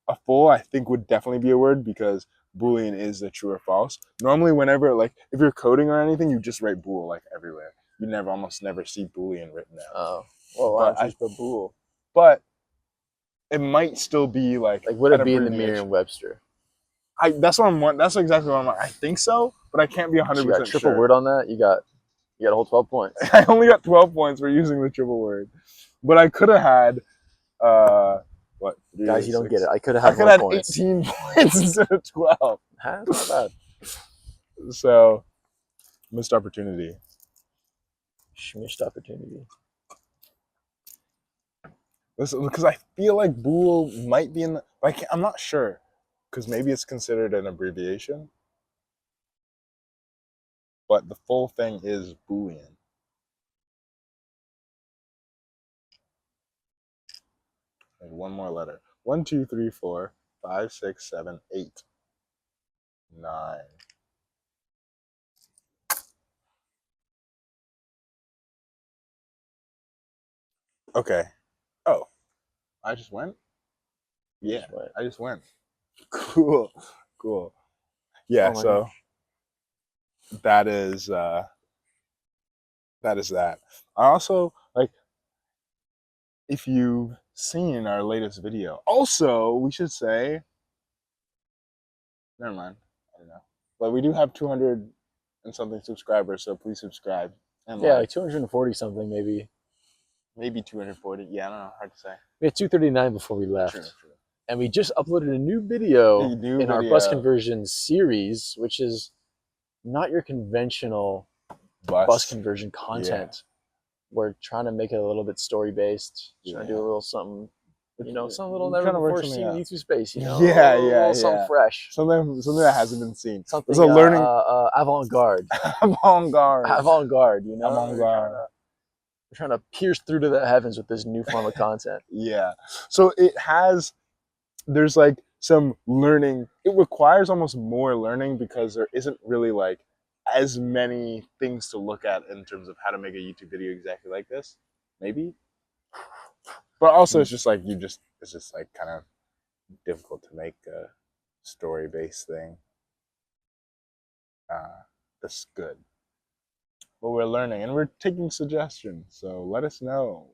a full, I think would definitely be a word, because Boolean is the true or false. Normally whenever like if you're coding or anything, you just write bool like everywhere. You almost never see Boolean written out. Oh. Well, why don't you just put bool? But it might still be like would it be in the Merriam-Webster? That's exactly what I'm I think so, but I can't be 100% sure. You got triple word on that? You got a whole 12 points. I only got 12 points for using the triple word. But I could have had What? Guys, you don't get it. I could have I had could more have points. 18 points instead of 12. That's not bad. So, missed opportunity. Missed opportunity. Because I feel like Bool might be in the. I'm not sure. Because maybe it's considered an abbreviation. But the full thing is Boolean. Like one more letter. 1, 2, 3, 4, 5, 6, 7, 8, 9. Okay. Oh, I just went? Yeah, I just went. Cool. Cool. Yeah, Oh my so gosh. that is that. I also like if you've seen our latest video. Also, we should say never mind. I don't know. But we do have 200 and something subscribers, so please subscribe and Yeah, like. like 240 something maybe. Maybe 240. Yeah, I don't know. Hard to say. We had 239 before we left. True. And we just uploaded a new video in our bus video. conversion series, which is not your conventional bus conversion content. We're trying to make it a little bit story based. Trying to do a little something, some little never before seen in YouTube space. Something fresh, something that hasn't been seen. Something it's a learning avant-garde. avant-garde. Avant-garde. Avant-garde. We're trying to pierce through to the heavens with this new form of content. Yeah. So there's like some learning. It requires almost more learning because there isn't really like as many things to look at in terms of how to make a YouTube video exactly like this. Maybe. But also it's just like it's just like kind of difficult to make a story-based thing. That's good. But we're learning and we're taking suggestions, so let us know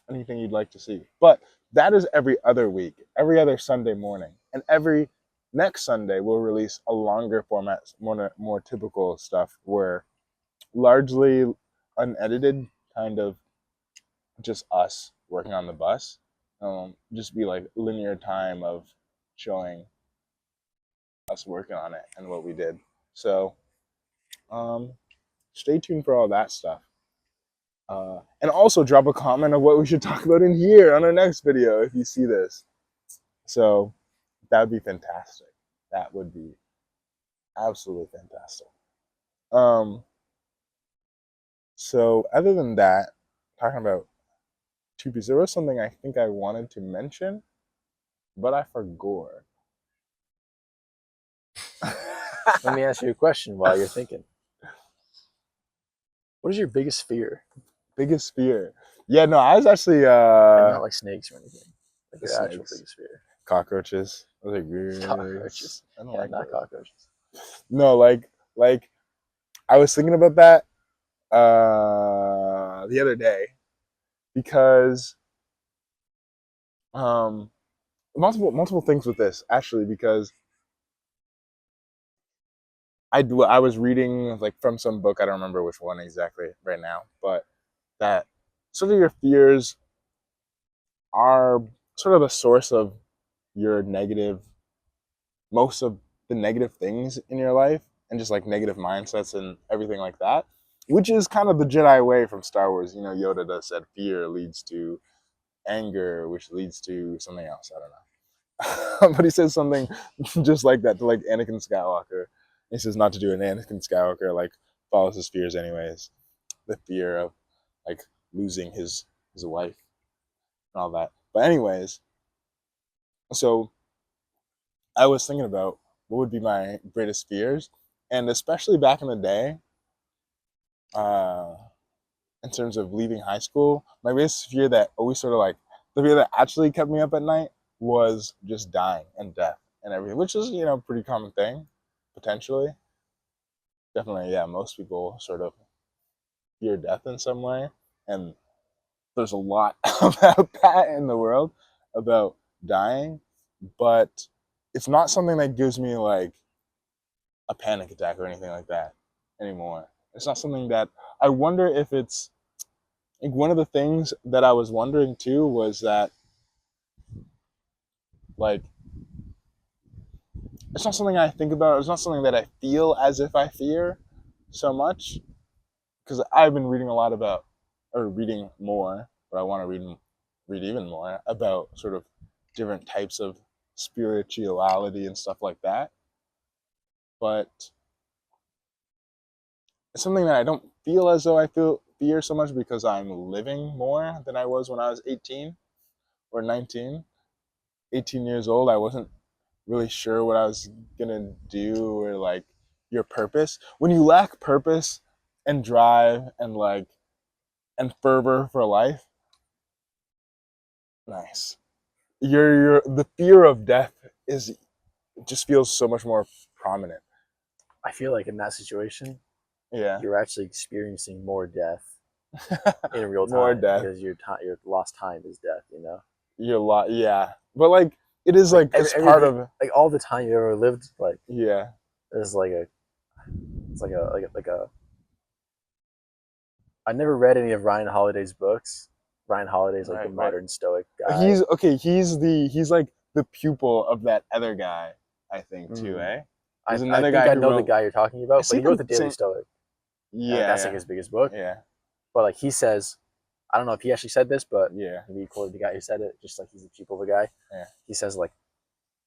anything you'd like to see. But that is every other week, every other Sunday morning, and every next Sunday we'll release a longer format, more typical stuff where largely unedited, kind of just us working on the bus. Just be like linear time of showing us working on it and what we did. So stay tuned for all that stuff. And also drop a comment of what we should talk about in here on our next video if you see this. So that would be fantastic. That would be absolutely fantastic. So other than that, talking about two pieces, there was something I think I wanted to mention, but I forgot. Let me ask you a question while you're thinking. What is your biggest fear? Biggest fear? Yeah, no, I was actually and not like snakes or anything. Like your actual biggest fear. Cockroaches. I was like, weird. Cockroaches. I don't yeah, like not those. cockroaches. No, like I was thinking about that the other day because multiple things with this actually because I was reading like from some book, I don't remember which one exactly right now, but that sort of your fears are sort of the source of your most of the negative things in your life and just like negative mindsets and everything like that, which is kind of the Jedi way from Star Wars. Yoda does said fear leads to anger, which leads to something else. I don't know. But he says something just like that to like Anakin Skywalker. He says not to do an Anakin Skywalker like follows his fears anyways. The fear of like losing his wife and all that. But anyways, so I was thinking about what would be my greatest fears, and especially back in the day, in terms of leaving high school, my biggest fear that always sort of like the fear that actually kept me up at night was just dying and death and everything, which is a pretty common thing, potentially. Definitely, yeah. Most people sort of fear death in some way, and there's a lot about that in the world about dying, but it's not something that gives me like a panic attack or anything like that anymore. It's not something that I wonder if it's like one of the things that I was wondering too was that like it's not something I think about. It's not something that I feel as if I fear so much because I've been reading a lot about or reading more, but I want to read even more about sort of different types of spirituality and stuff like that. But it's something that I don't feel as though I feel fear so much because I'm living more than I was when I was 18 or 19. 18 years old, I wasn't really sure what I was gonna do or like your purpose. When you lack purpose and drive and like and fervor for life, nice. Your the fear of death is just feels so much more prominent. I feel like in that situation, Yeah. you're actually experiencing more death in real More time death. because your lost time is death. You know, You're lot yeah. But like it is like like it's part of like all the time you ever lived, like yeah. is like a it's like a. I never read any of Ryan Holiday's books. Ryan Holiday's like the Right, right. modern Stoic guy. He's okay, he's like the pupil of that other guy, I think too, Mm. eh? I There's I another think guy I who know the wrote guy you're talking I about, but he think wrote I'm the Daily saying Stoic, and yeah, that's like yeah. his biggest book. Yeah. But like he says, I don't know if he actually said this, but Yeah. maybe he quoted the guy who said it, just like he's the pupil of the guy. Yeah. He says like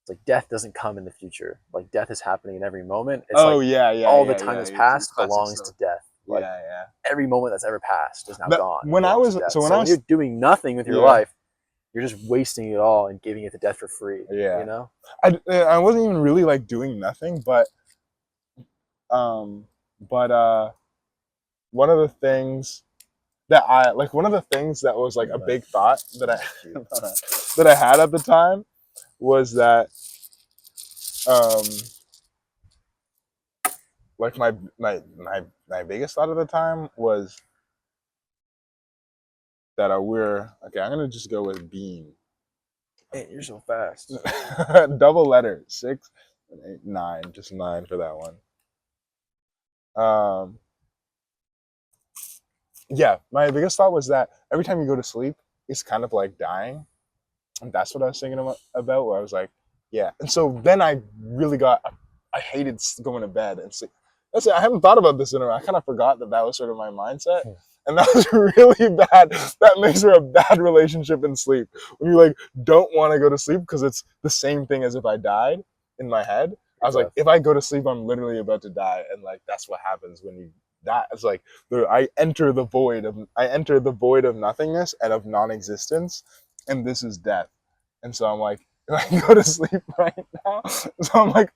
it's like death doesn't come in the future. Like death is happening in every moment. It's Oh like yeah, yeah, all the yeah, time yeah. that's It's passed classic belongs to stuff. death. Like Yeah, yeah. every moment that's ever passed is now That gone and when I belongs to was death. so when So I when you're was doing nothing with your yeah, life, you're just wasting it all and giving it to death for free. You yeah. know? I wasn't even really like doing nothing, um but one of the things that I like one of the things that was like a big thought that I that I had at the time was that um like my biggest thought at the time was that we're okay. I'm gonna just go with being Man, you're so fast. double letter 6 and 8 9, just 9 for that one. Yeah, my biggest thought was that every time you go to sleep, it's kind of like dying, and that's what I was thinking about. Where I was like, yeah, and so then I really got I hated going to bed and sleep. That's it. I haven't thought about this in a while. I kind of forgot that that was sort of my mindset. And that was really bad. That makes for a bad relationship in sleep. When you like don't want to go to sleep because it's the same thing as if I died in my head. I was like, if I go to sleep, I'm literally about to die, and like that's what happens when you die. It's like I enter the void of nothingness and of non-existence, and this is death. And so I'm like, if I go to sleep right now, so I'm like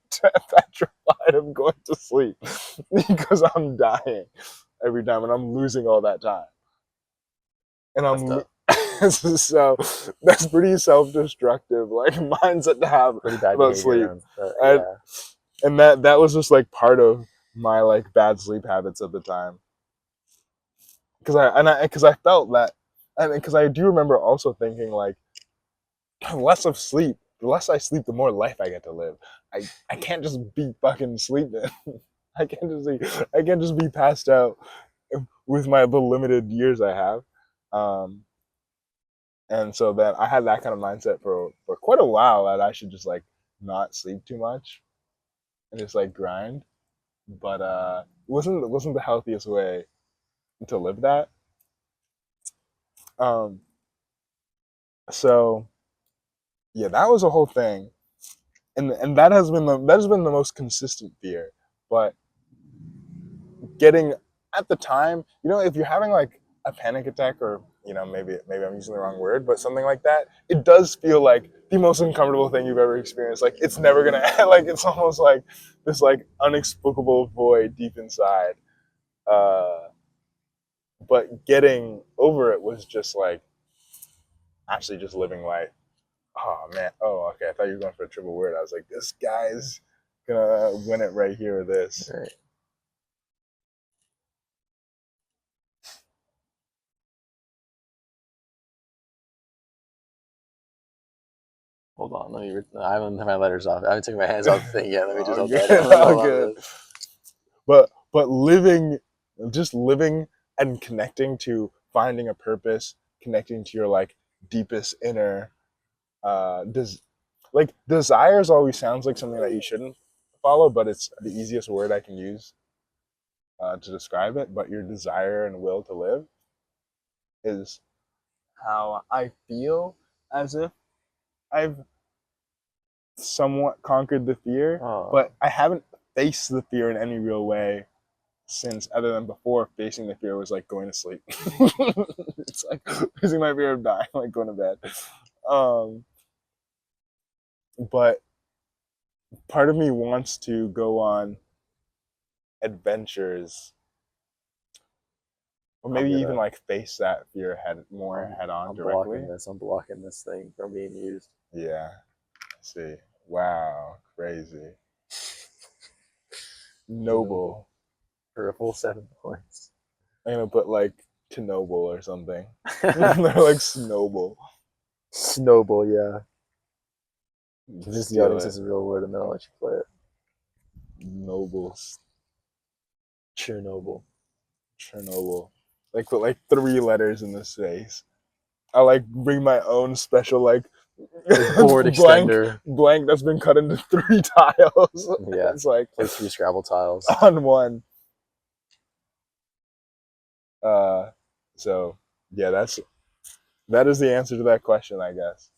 petrified of going to sleep because I'm dying every time and I'm losing all that time. And so that's pretty self-destructive, like mindset to have Pretty bad about behavior sleep. around. And, Yeah. and that was just like part of my like bad sleep habits at the time. Because I felt that, and because I do remember also thinking like, less of sleep, the less I sleep, the more life I get to live. I can't just be fucking sleeping. I can't just be passed out with the limited years I have. Um, and so then I had that kind of mindset for quite a while that I should just like not sleep too much and just like grind. But it wasn't the healthiest way to live that. Um, so yeah, that was a whole thing. And that has been the most consistent fear. But getting at the time, if you're having like a panic attack or maybe I'm using the wrong word, but something like that, it does feel like the most uncomfortable thing you've ever experienced. Like it's never gonna like it's almost like this like unexplicable void deep inside. Uh, but getting over it was just like actually just living life. Oh man. Oh, okay. I thought you were going for a triple word. I was like, this guy's gonna win it right here with this. Right. Hold on, let me. I haven't had my letters off. I haven't taken my hands off the thing yet. Let me just Oh, hold good. that. Oh, Hold on. good. But just living and connecting to finding a purpose, connecting to your like deepest inner like desires always sounds like something that you shouldn't follow, but it's the easiest word I can use to describe it. But your desire and will to live is how I feel as if I've somewhat conquered the fear, but I haven't faced the fear in any real way since, other than before facing the fear was like going to sleep. It's like facing my fear of dying, like going to bed. But part of me wants to go on adventures, or maybe even like face that fear head on I'm directly. I'm blocking this thing from being used. Yeah. Let's see. Wow. Crazy. Noble. For a full 7 points. I'm gonna put like Knoble or something. They're like Snowball. Snowball, yeah. Convince the Steal audience it. it's a real word, and then I'll let you play it. Nobles. Chernobyl. Chernobyl. Like put like 3 letters in the space. I like bring my own special like Board extender. blank that's been cut into 3 tiles. Yeah. It's like Play 3 Scrabble tiles. on one. So yeah, that is the answer to that question, I guess.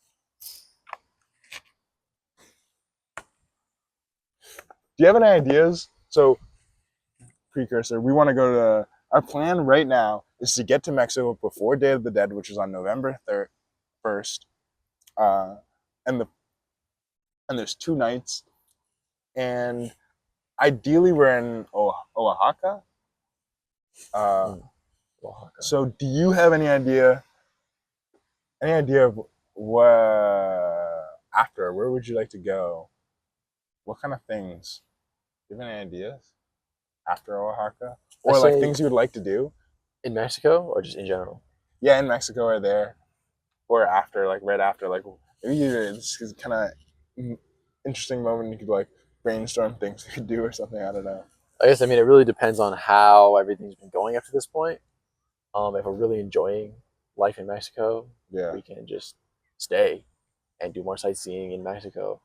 Do you have any ideas? So, precursor, we want to go to. Our plan right now is to get to Mexico before Day of the Dead, which is on November 1st. And there's 2 nights, and ideally we're in Oaxaca. Oaxaca. So, do you have any idea? Any idea of what after? Where would you like to go? What kind of things? Do you have any ideas after Oaxaca, or like things you would like to do in Mexico, or just in general? Yeah, in Mexico or there, or after, like right after, like maybe this is kind of interesting moment. You could like brainstorm things you could do or something. I don't know. I guess, I mean, it really depends on how everything's been going up to this point. If we're really enjoying life in Mexico, Yeah, we can just stay and do more sightseeing in Mexico.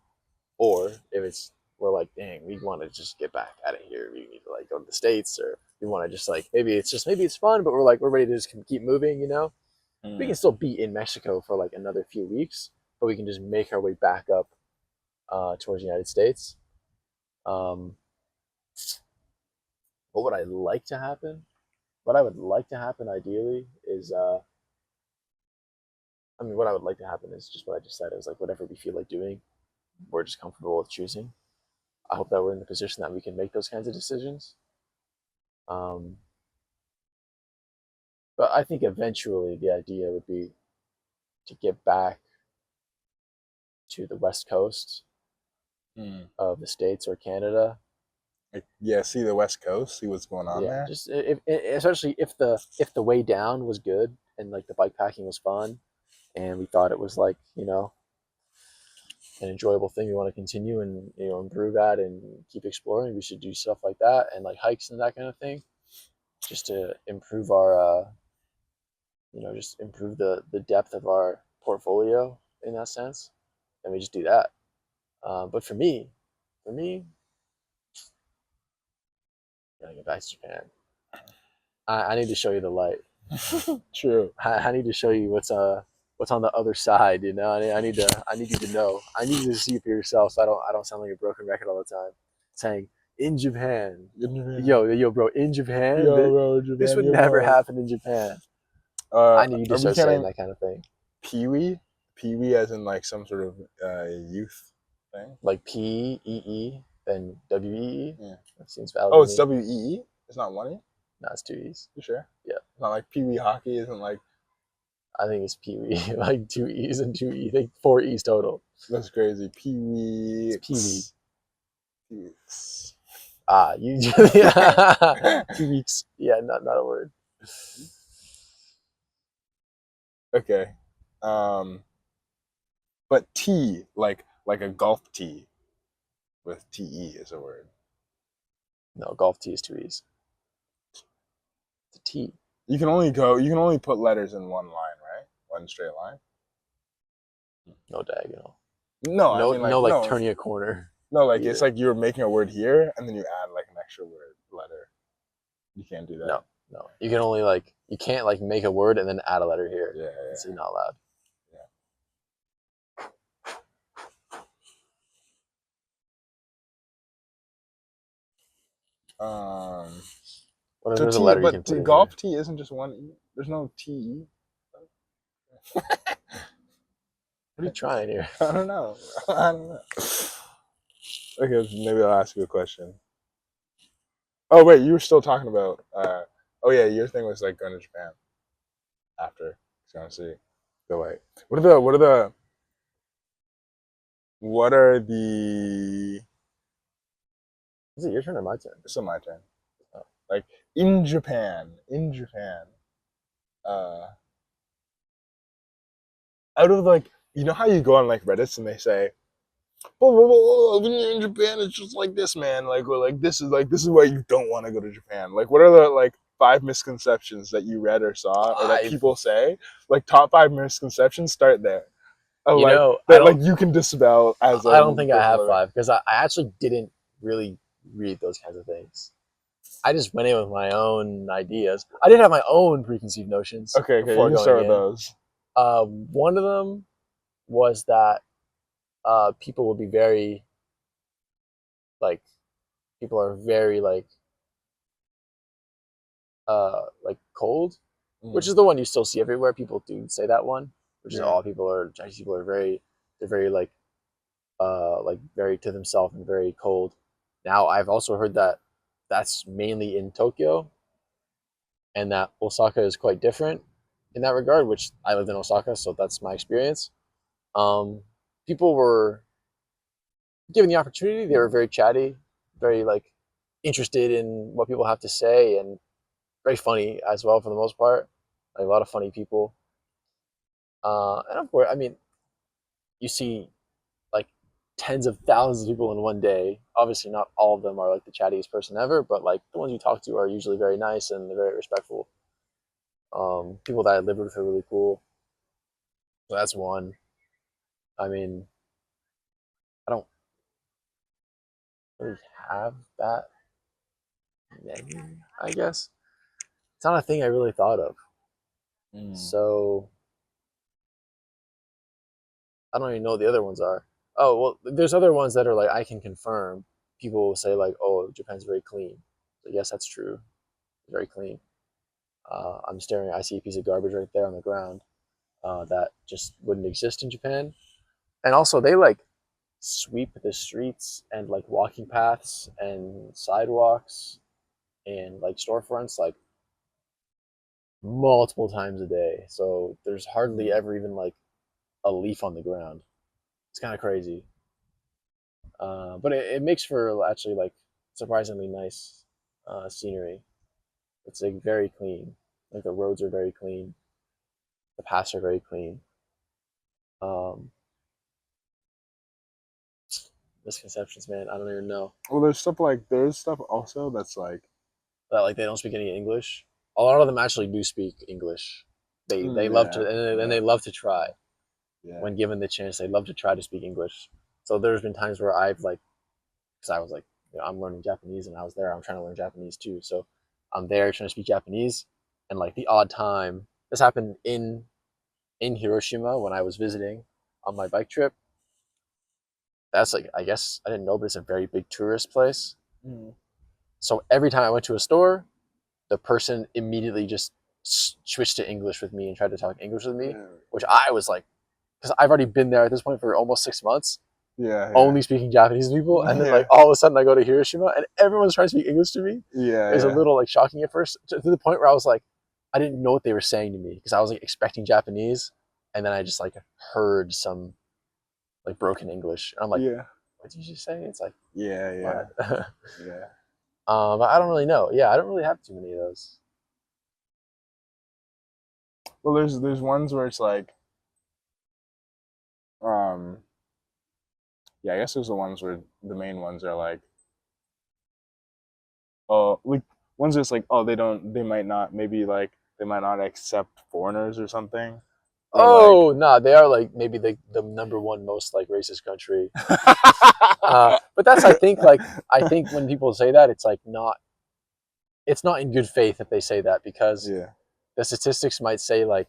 Or if it's we're like, dang, we want to just get back out of here. We need to like go to the States, or we want to just like maybe it's fun, but we're ready to just keep moving. We can still be in Mexico for like another few weeks, but we can just make our way back up towards the United States. What would I like to happen? What I would like to happen ideally is, what I would like to happen is just what I just said. It was like whatever we feel like doing, we're just comfortable with choosing. I hope that we're in the position that we can make those kinds of decisions. Um, but I think eventually the idea would be to get back to the West Coast of the States or Canada. like, yeah, see the West Coast, see what's going on there. Just especially if the way down was good and like the bike packing was fun, and we thought it was like an enjoyable thing we want to continue and improve at and keep exploring. We should do stuff like that and like hikes and that kind of thing, just to improve our just improve the depth of our portfolio in that sense, and we just do that. But for me, I gotta get back to Japan. I need to show you the light. True. I need to show you what's on the other side. I need you to know. I need you to see it for yourself, so I don't sound like a broken record all the time, saying in Japan. Yo, bro, in Japan, bro, this would never happen in Japan. I need you to start saying that kind of thing. Pee-wee? Pee-wee as in like some sort of youth thing? Like P-E-E, then W-E-E? Yeah. That seems valid. Oh, it's W-E-E? It's not 1 E? No, it's 2 E's. You sure? Yeah. It's not like Pee-wee hockey, isn't like... I think it's Pee-wee, like 2 E's and 2 E. I think 4 E's total. That's crazy. Pee-wee... It's Pee-wee. Pee-wee. You... 2 weeks. Yeah, not a word. Okay. But tea, like a golf tee with T-E is a word. No, golf tee is 2 E's. It's a T. You can only put letters in one line, right? One straight line. No diagonal. No, I No, mean like no, like no, turning a corner no, like it's either. like you're making a word here and then you add like an extra word letter. You can't do that. No, no. You can only like you can't like make a word and then add a letter here. Yeah, It's not allowed. yeah. Well, So there's a T, letter you but can put in golf here. T isn't just one E. There's no T E. What are you trying here? I don't know. I don't know. Okay, maybe I'll ask you a question. Oh wait, you were still talking about. Oh yeah, your thing was like going to Japan after. So see. Go wait. What are the? Is it your turn or my turn? It's still my turn. Oh. Like in Japan, uh, out of like, you know how you go on like Reddit and they say, blah, blah, blah, when you're in Japan, it's just like this, man. This is why you don't want to go to Japan. Like, what are the like 5 misconceptions that you read or saw or that Five. people say? Like top 5 misconceptions. Start there. Oh, You like know, that, like you can dispel as I a don't think I person have living. five because I actually didn't really read those kinds of things. I just went in with my own ideas. I did have my own preconceived notions Okay, you before can going start with in. those. One of them was that people will be very like people are very like cold, which Mm. is the one you still see everywhere. People do say that one, which is Yeah. all people are. Chinese people are they're very like very to themselves and very cold. Now I've also heard that that's mainly in Tokyo, and that Osaka is quite different in that regard. Which I lived in Osaka, so that's my experience. People were given the opportunity; they were very chatty, very like interested in what people have to say, and very funny as well for the most part. Like, a lot of funny people, and of course, I mean, you see like tens of thousands of people in one day. Obviously, not all of them are like the chattiest person ever, but like the ones you talk to are usually very nice and they're very respectful. People that I lived with are really cool. So that's one. I mean, I don't really have that many, I guess. It's not a thing I really thought of. Mm. So I don't even know what the other ones are. Oh, well, there's other ones that are like I can confirm. People will say like, "Oh, Japan's very clean." So yes, that's true. It's very clean. I'm staring. I see a piece of garbage right there on the ground that just wouldn't exist in Japan. And also, they like sweep the streets and like walking paths and sidewalks and like storefronts like multiple times a day. So there's hardly ever even like a leaf on the ground. It's kind of crazy. But it makes for actually like surprisingly nice scenery. It's like very clean. Like the roads are very clean. The paths are very clean. Um, Misconceptions, man. I don't even know Well, there's stuff also that's like, that like they don't speak any English. A lot of them actually do speak English. They love yeah, to and yeah, they love to try yeah, when given the chance. They love to try to speak English. So there's been times where I've like because I was like I'm learning Japanese and I was there. I'm trying to learn Japanese too. So I'm there trying to speak Japanese and like the odd time this happened in Hiroshima when I was visiting on my bike trip. That's like I guess I didn't know, but it's a very big tourist place. mm. So every time I went to a store, the person immediately just switched to English with me and tried to talk English with me, Yeah, which I was like, because I've already been there at this point for almost 6 months, yeah, yeah, only speaking Japanese to people, and then yeah, like all of a sudden I go to Hiroshima and everyone's trying to speak English to me. It was a yeah, little like shocking at first, to the point where I was like, I didn't know what they were saying to me because I was like expecting Japanese, and then I just like heard some like broken English, and I'm like, yeah, what did you just say? It's like yeah, yeah, what? yeah. I don't really know. Yeah, I don't really have too many of those. Well, there's ones where it's like, um, yeah, I guess there's the ones where the main ones are like, oh, like ones that's like, oh, they might not, maybe like they might not accept foreigners or something. Or Oh, no, they are like maybe the number one most like racist country. But that's I think when people say that, it's like it's not in good faith that they say that, because yeah. the statistics might say like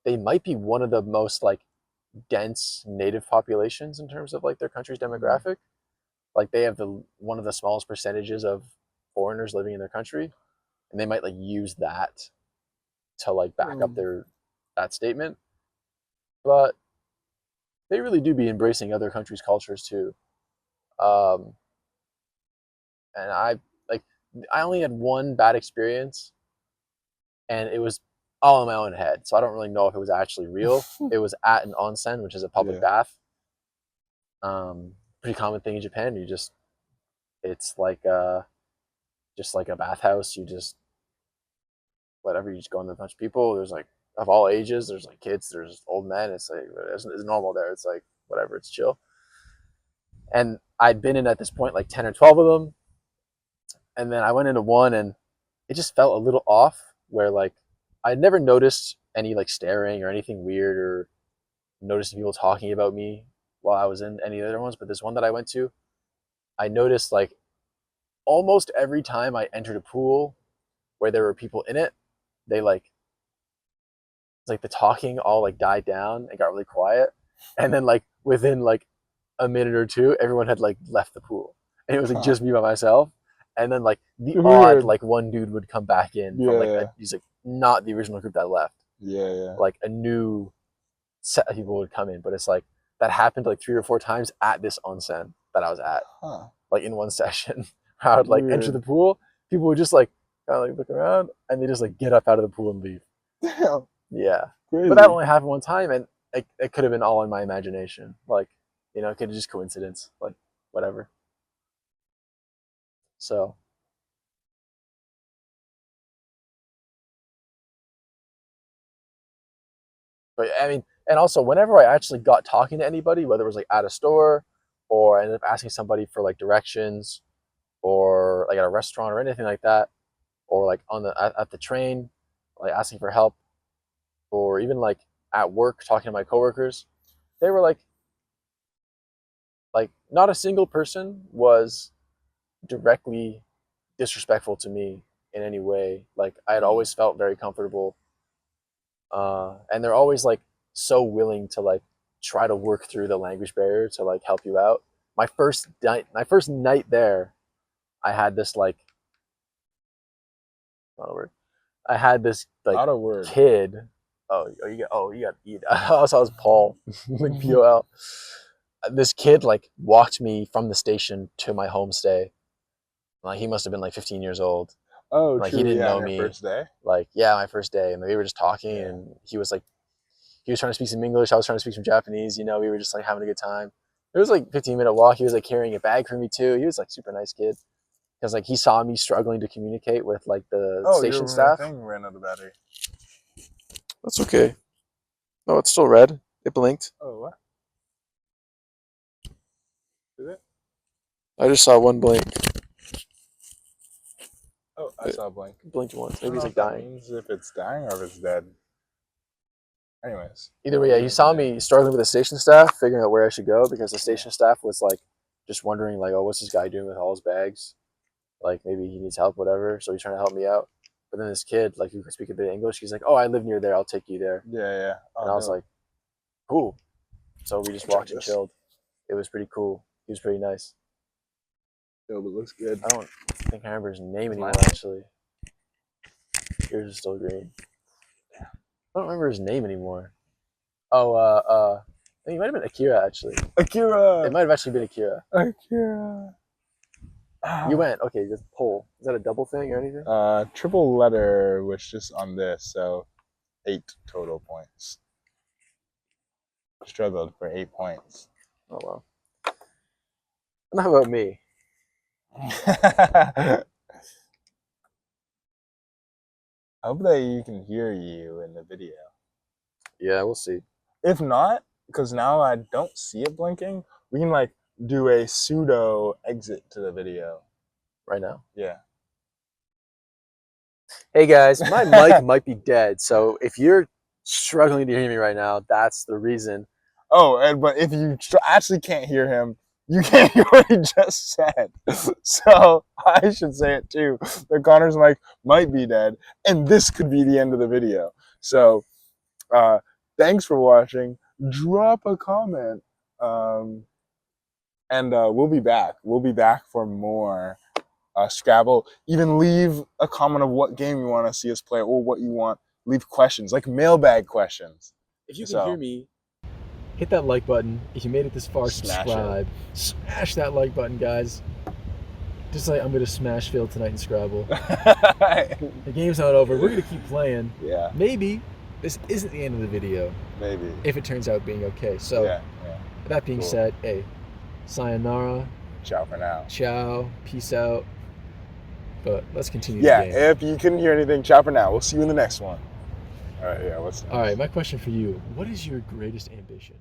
they might be one of the most like dense native populations in terms of like their country's demographic. Like they have one of the smallest percentages of foreigners living in their country, and they might like use that to like back up that statement. But they really do be embracing other countries' cultures too. Um, and like I only had one bad experience, and it was all in my own head, so I don't really know if it was actually real. It was at an onsen, which is a public Yeah. bath. Pretty common thing in Japan. It's like just like a bathhouse. You just whatever. You just go in with a bunch of people. There's like of all ages. There's like kids. There's old men. It's like it's normal there. It's like whatever. It's chill. And I'd been in at this point like 10 or 12 of them, and then I went into one, and it just felt a little off. Where like I'd never noticed any like staring or anything weird, or noticing people talking about me while I was in any of the other ones. But this one that I went to, I noticed like almost every time I entered a pool where there were people in it, they like it's like the talking all like died down and got really quiet, and then like within like a minute or two, everyone had like left the pool, and it was like just me by myself. And then like the odd like one dude would come back in from like he's like not the original group that left. Yeah. Like a new set of people would come in, but it's like that happened like 3 or 4 times at this onsen that I was at, like in one session. I would like enter the pool, people would just like kind of like look around, and they just like get up out of the pool and leave. Damn. Yeah, Crazy. but that only happened one time, and it could have been all in my imagination. Like, you know, it could have just coincidence, like whatever. So but I mean, and also whenever I actually got talking to anybody, whether it was like at a store, or I ended up asking somebody for like directions, or like at a restaurant or anything like that, or like on at the train, like asking for help, or even like at work talking to my coworkers, they were like not a single person was directly disrespectful to me in any way. Like I had always felt very comfortable, and they're always like so willing to like try to work through the language barrier to like help you out. My first night there, I had this like not a word. I had this like not a word. kid. You got to eat. I also was Paul, like POL. This kid like walked me from the station to my homestay. Like he must have been like 15 years old. Oh, like true. he didn't know on your me. First day. Like yeah, my first day, and we were just talking, and he was trying to speak some English. I was trying to speak some Japanese. You know, we were just like having a good time. It was like 15-minute walk. He was like carrying a bag for me too. He was like super nice kid, because like he saw me struggling to communicate with like the station staff. Thing ran out of battery. That's okay. No, it's still red. It blinked. Oh, what? Is it? I just saw one blink. Oh, I saw a blink. It blinked once. I Maybe don't he's know like if that dying. means if it's dying or if it's dead. Anyways. Either way, yeah, he saw me struggling with the station staff, figuring out where I should go, because the station staff was like just wondering like, oh, what's this guy doing with all his bags? Like maybe he needs help, whatever. So he's trying to help me out. But then this kid, like who could speak a bit of English, he's like, oh, I live near there. I'll take you there. Yeah. And I was like, cool. So we just walked and chilled. It was pretty cool. He was pretty nice. Yo, but looks good. I don't think I remember his name anymore, actually. Yours is still green. I don't remember his name anymore. Oh, I think it might have been Akira, actually. Akira! It might have actually been Akira. Akira! You went, okay, just pull. Is that a double thing or anything? Triple letter, which just on this, so 8 total points. Struggled for 8 points. Oh, well. Enough about me. I hope that you can hear you in the video. Yeah, we'll see. If not, because now I don't see it blinking, we can like do a pseudo exit to the video. Right now? Yeah. Hey guys, my mic might be dead, so if you're struggling to hear me right now, that's the reason. Oh, but if you actually can't hear him, you can't hear what he just said. So I should say it too. That Connor's mic might be dead, and this could be the end of the video. So thanks for watching. Drop a comment, and we'll be back. We'll be back for more Scrabble. Even leave a comment of what game you want to see us play or what you want. Leave questions, like mailbag questions. If you can So- hear me, hit that like button. If you made it this far, Smash subscribe. Smash that like button, guys. Just like I'm gonna smash Phil tonight in Scrabble. The game's not over. We're gonna keep playing. Yeah, Maybe this isn't the end of the video maybe. if it turns out being okay. So Yeah. that being Cool. said, hey, sayonara, Ciao for now. ciao, peace out. But let's continue Yeah, the game. if you couldn't hear anything, ciao for now. We'll see you in the next one. All right, yeah, what's All right, my question for you: what is your greatest ambition?